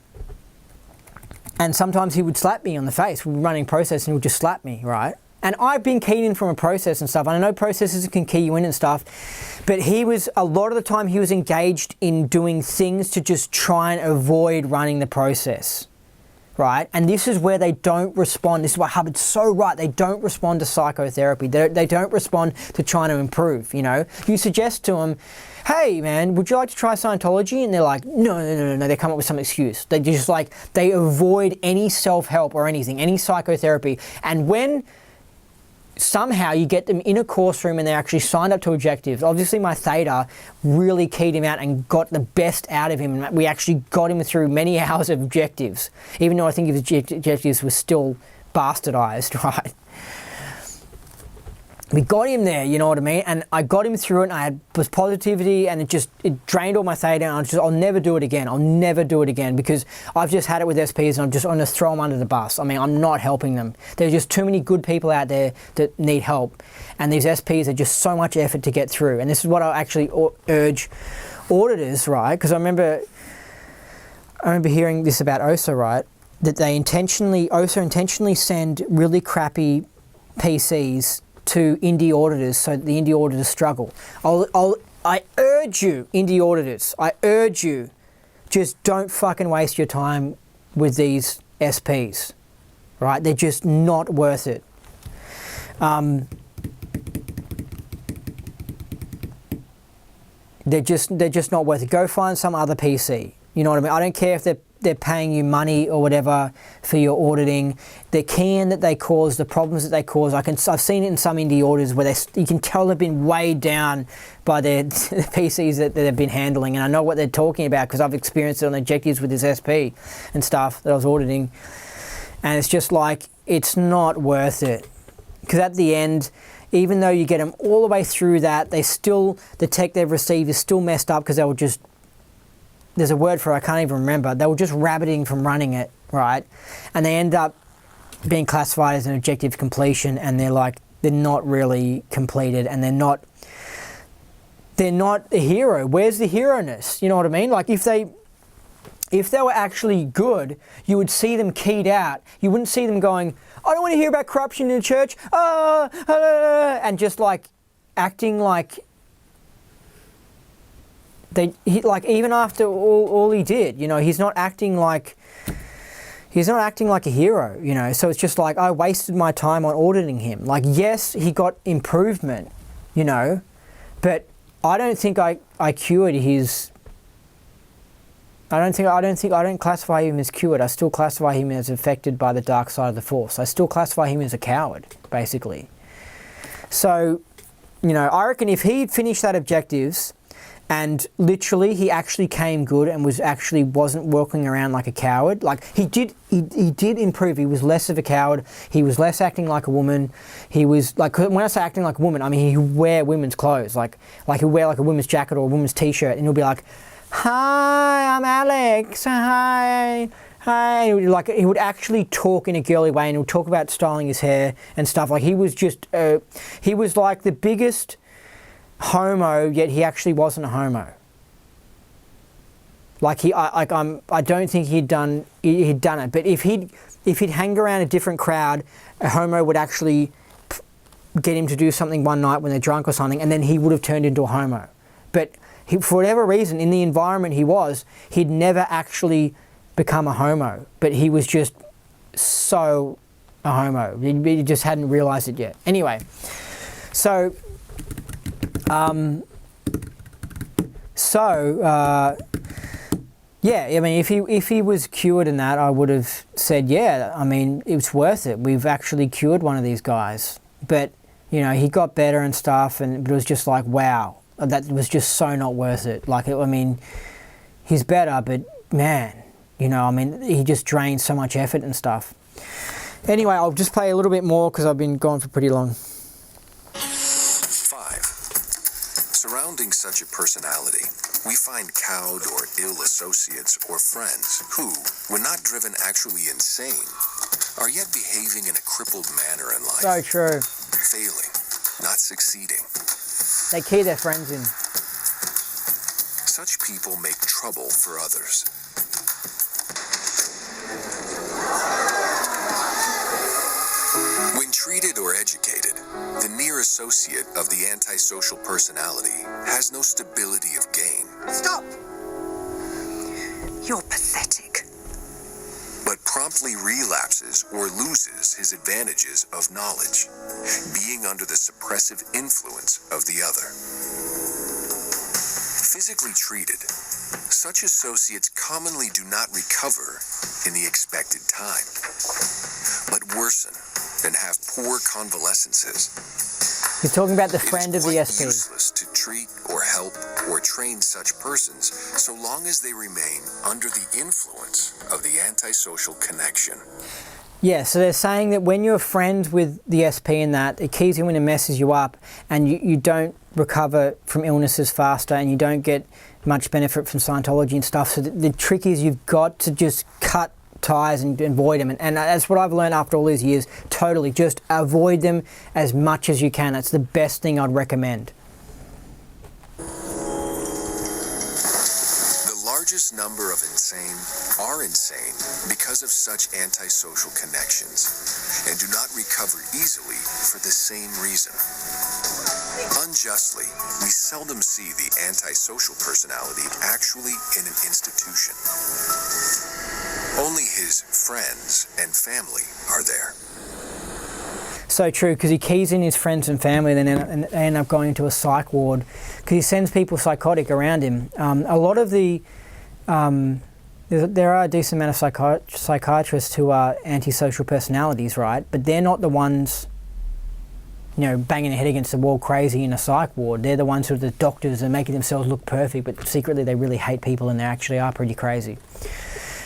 sometimes he would slap me on the face. We'd be running process and he would just slap me, right? And I've been keyed in from a process and stuff. And I know processes can key you in and stuff. But a lot of the time he was engaged in doing things to just try and avoid running the process, right? And this is where they don't respond. This is why Hubbard's so right. They don't respond to psychotherapy. They don't respond to trying to improve, you know? You suggest to them, hey man, would you like to try Scientology? And they're like, no. They come up with some excuse. They avoid any self-help or anything, any psychotherapy. And when somehow you get them in a course room and they're actually signed up to objectives, obviously my theta really keyed him out and got the best out of him. And we actually got him through many hours of objectives, even though I think his objectives were still bastardized, right? We got him there, you know what I mean? And I got him through it, and I was positivity, and it drained all my theta, and I'll never do it again. I'll never do it again, because I've just had it with SPs, and I'm just going to throw them under the bus. I mean, I'm not helping them. There's just too many good people out there that need help, and these SPs are just so much effort to get through. And this is what I actually urge auditors, right? Because I remember hearing this about OSA, right? That OSA intentionally send really crappy PCs to indie auditors so that the indie auditors struggle. I urge you, indie auditors, just don't fucking waste your time with these SPs, right? They're just not worth it. They're just not worth it. Go find some other PC. You know what I mean? I don't care if they're paying you money or whatever for your auditing. The keying that they cause, the problems that they cause, I've seen it in some indie auditors where you can tell they've been weighed down by the PCs that they've been handling, and I know what they're talking about because I've experienced it on objectives with this SP and stuff that I was auditing. And it's just like, it's not worth it. Because at the end, even though you get them all the way through that, the tech they've received is still messed up because they were just, there's a word for it, I can't even remember. They were just rabbiting from running it, right? And they end up being classified as an objective completion, and they're not really completed, and they're not a hero. Where's the hero-ness? You know what I mean? Like, if they were actually good, you would see them keyed out. You wouldn't see them going, I don't want to hear about corruption in the church, and just like acting like even after all he did, you know, he's not acting like a hero, you know. So it's just like, I wasted my time on auditing him. Like, yes, he got improvement, you know, but I don't think I cured his. I don't classify him as cured. I still classify him as affected by the dark side of the force. I still classify him as a coward, basically. So, you know, I reckon if he'd finished that objectives and literally he actually came good and wasn't walking around like a coward, like he did improve. He was less of a coward. He was less acting like a woman. He was like, when I say acting like a woman, I mean, he would wear women's clothes, like he'd wear like a women's jacket or a women's t-shirt, and he'll be like, hi, I'm Alex, hi. He would actually talk in a girly way, and he would talk about styling his hair and stuff. Like, he was just, he was like the biggest homo, yet he actually wasn't a homo. Like, I don't think he'd done it. But if he'd hang around a different crowd, a homo would actually get him to do something one night when they're drunk or something, and then he would have turned into a homo. But for whatever reason, in the environment he'd never actually become a homo, but he was just so a homo. He just hadn't realized it yet. Anyway, so, yeah, I mean, if he was cured in that, I would have said, yeah, I mean, it's worth it. We've actually cured one of these guys. But, you know, he got better and stuff, but it was just like, wow. That was just so not worth it. Like, I mean, he's better, but man, you know, I mean, he just drains so much effort and stuff. Anyway, I'll just play a little bit more because I've been going for pretty long. 5. Surrounding such a personality, we find cowed or ill associates or friends who, when not driven actually insane, are yet behaving in a crippled manner in life. So true. Failing, not succeeding. They key their friends in. Such people make trouble for others. When treated or educated, the near associate of the antisocial personality has no stability of gain. Stop! You're pathetic. But promptly relapses or loses his advantages of knowledge, being under the suppressive influence of the other. Physically treated, such associates commonly do not recover in the expected time, but worsen and have poor convalescences. He's talking about the friend of the SP. It is quite useless to treat or help or train such persons so long as they remain under the influence of the antisocial connection. Yeah, so they're saying that when you're friends with the SP and that, it keys you in and messes you up, and you don't recover from illnesses faster, and you don't get much benefit from Scientology and stuff. So the trick is you've got to just cut ties and avoid them, and that's what I've learned after all these years. Totally, just avoid them as much as you can. That's the best thing I'd recommend. The largest number of insane are insane because of such antisocial connections and do not recover easily for the same reason. Unjustly, we seldom see the antisocial personality actually in an institution. Only his friends and family are there. So true, because he keys in his friends and family, and then they end up going into a psych ward because he sends people psychotic around him. A lot of the there are a decent amount of psychiatrists who are antisocial personalities, right? But they're not the ones, you know, banging their head against the wall crazy in a psych ward. They're the ones who are the doctors and making themselves look perfect, but secretly they really hate people and they actually are pretty crazy.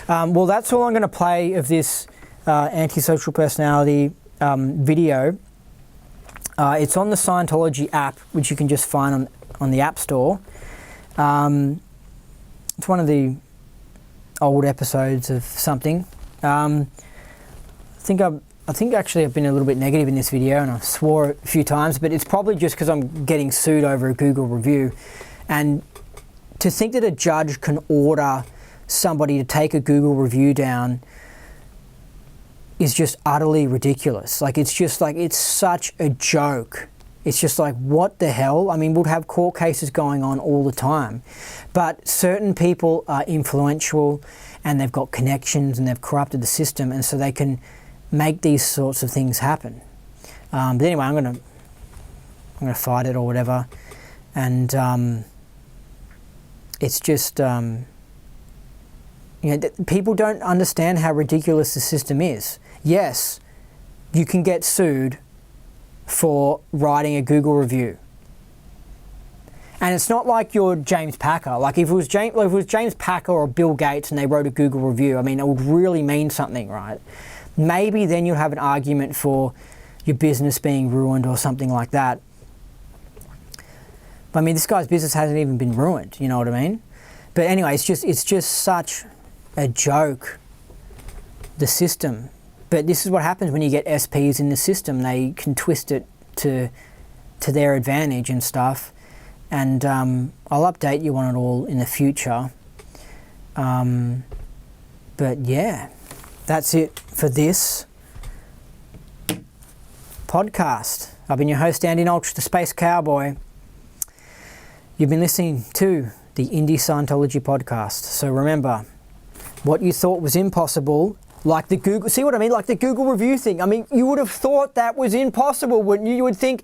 Well, that's all I'm going to play of this antisocial personality video. It's on the Scientology app, which you can just find on the App Store. It's one of the old episodes of something. I think actually I've been a little bit negative in this video, and I swore a few times, but it's probably just because I'm getting sued over a Google review. And to think that a judge can order somebody to take a Google review down is just utterly ridiculous. Like, it's just like, it's such a joke. It's just like, what the hell? I mean, we'll have court cases going on all the time, but certain people are influential and they've got connections and they've corrupted the system, and so they can make these sorts of things happen. But anyway, I'm gonna fight it or whatever, and it's just people don't understand how ridiculous the system is. Yes, you can get sued for writing a Google review, and it's not like you're James Packer. Like, if it was James Packer or Bill Gates and they wrote a Google review, I mean, it would really mean something, right? Maybe then you'll have an argument for your business being ruined or something like that. But I mean, this guy's business hasn't even been ruined, you know what I mean? But anyway, it's just such a joke, the system. But this is what happens when you get SPs in the system. They can twist it to their advantage and stuff. And I'll update you on it all in the future. But yeah, that's it for this podcast. I've been your host, Andy Nolch, the Space Cowboy. You've been listening to the Indie Scientology podcast. So remember, what you thought was impossible, like the Google, see what I mean? Like the Google review thing. I mean, you would have thought that was impossible, wouldn't you? You would think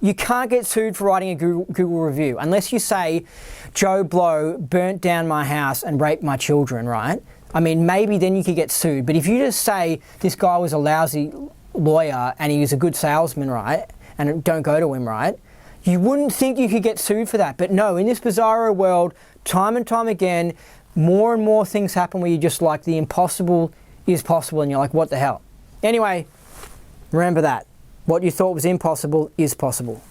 you can't get sued for writing a Google review unless you say Joe Blow burnt down my house and raped my children, right? I mean, maybe then you could get sued. But if you just say this guy was a lousy lawyer and he was a good salesman, right? And don't go to him, right? You wouldn't think you could get sued for that. But no, in this bizarro world, time and time again, more and more things happen where you just like, the impossible is possible, and you're like, what the hell? Anyway, remember that. What you thought was impossible is possible.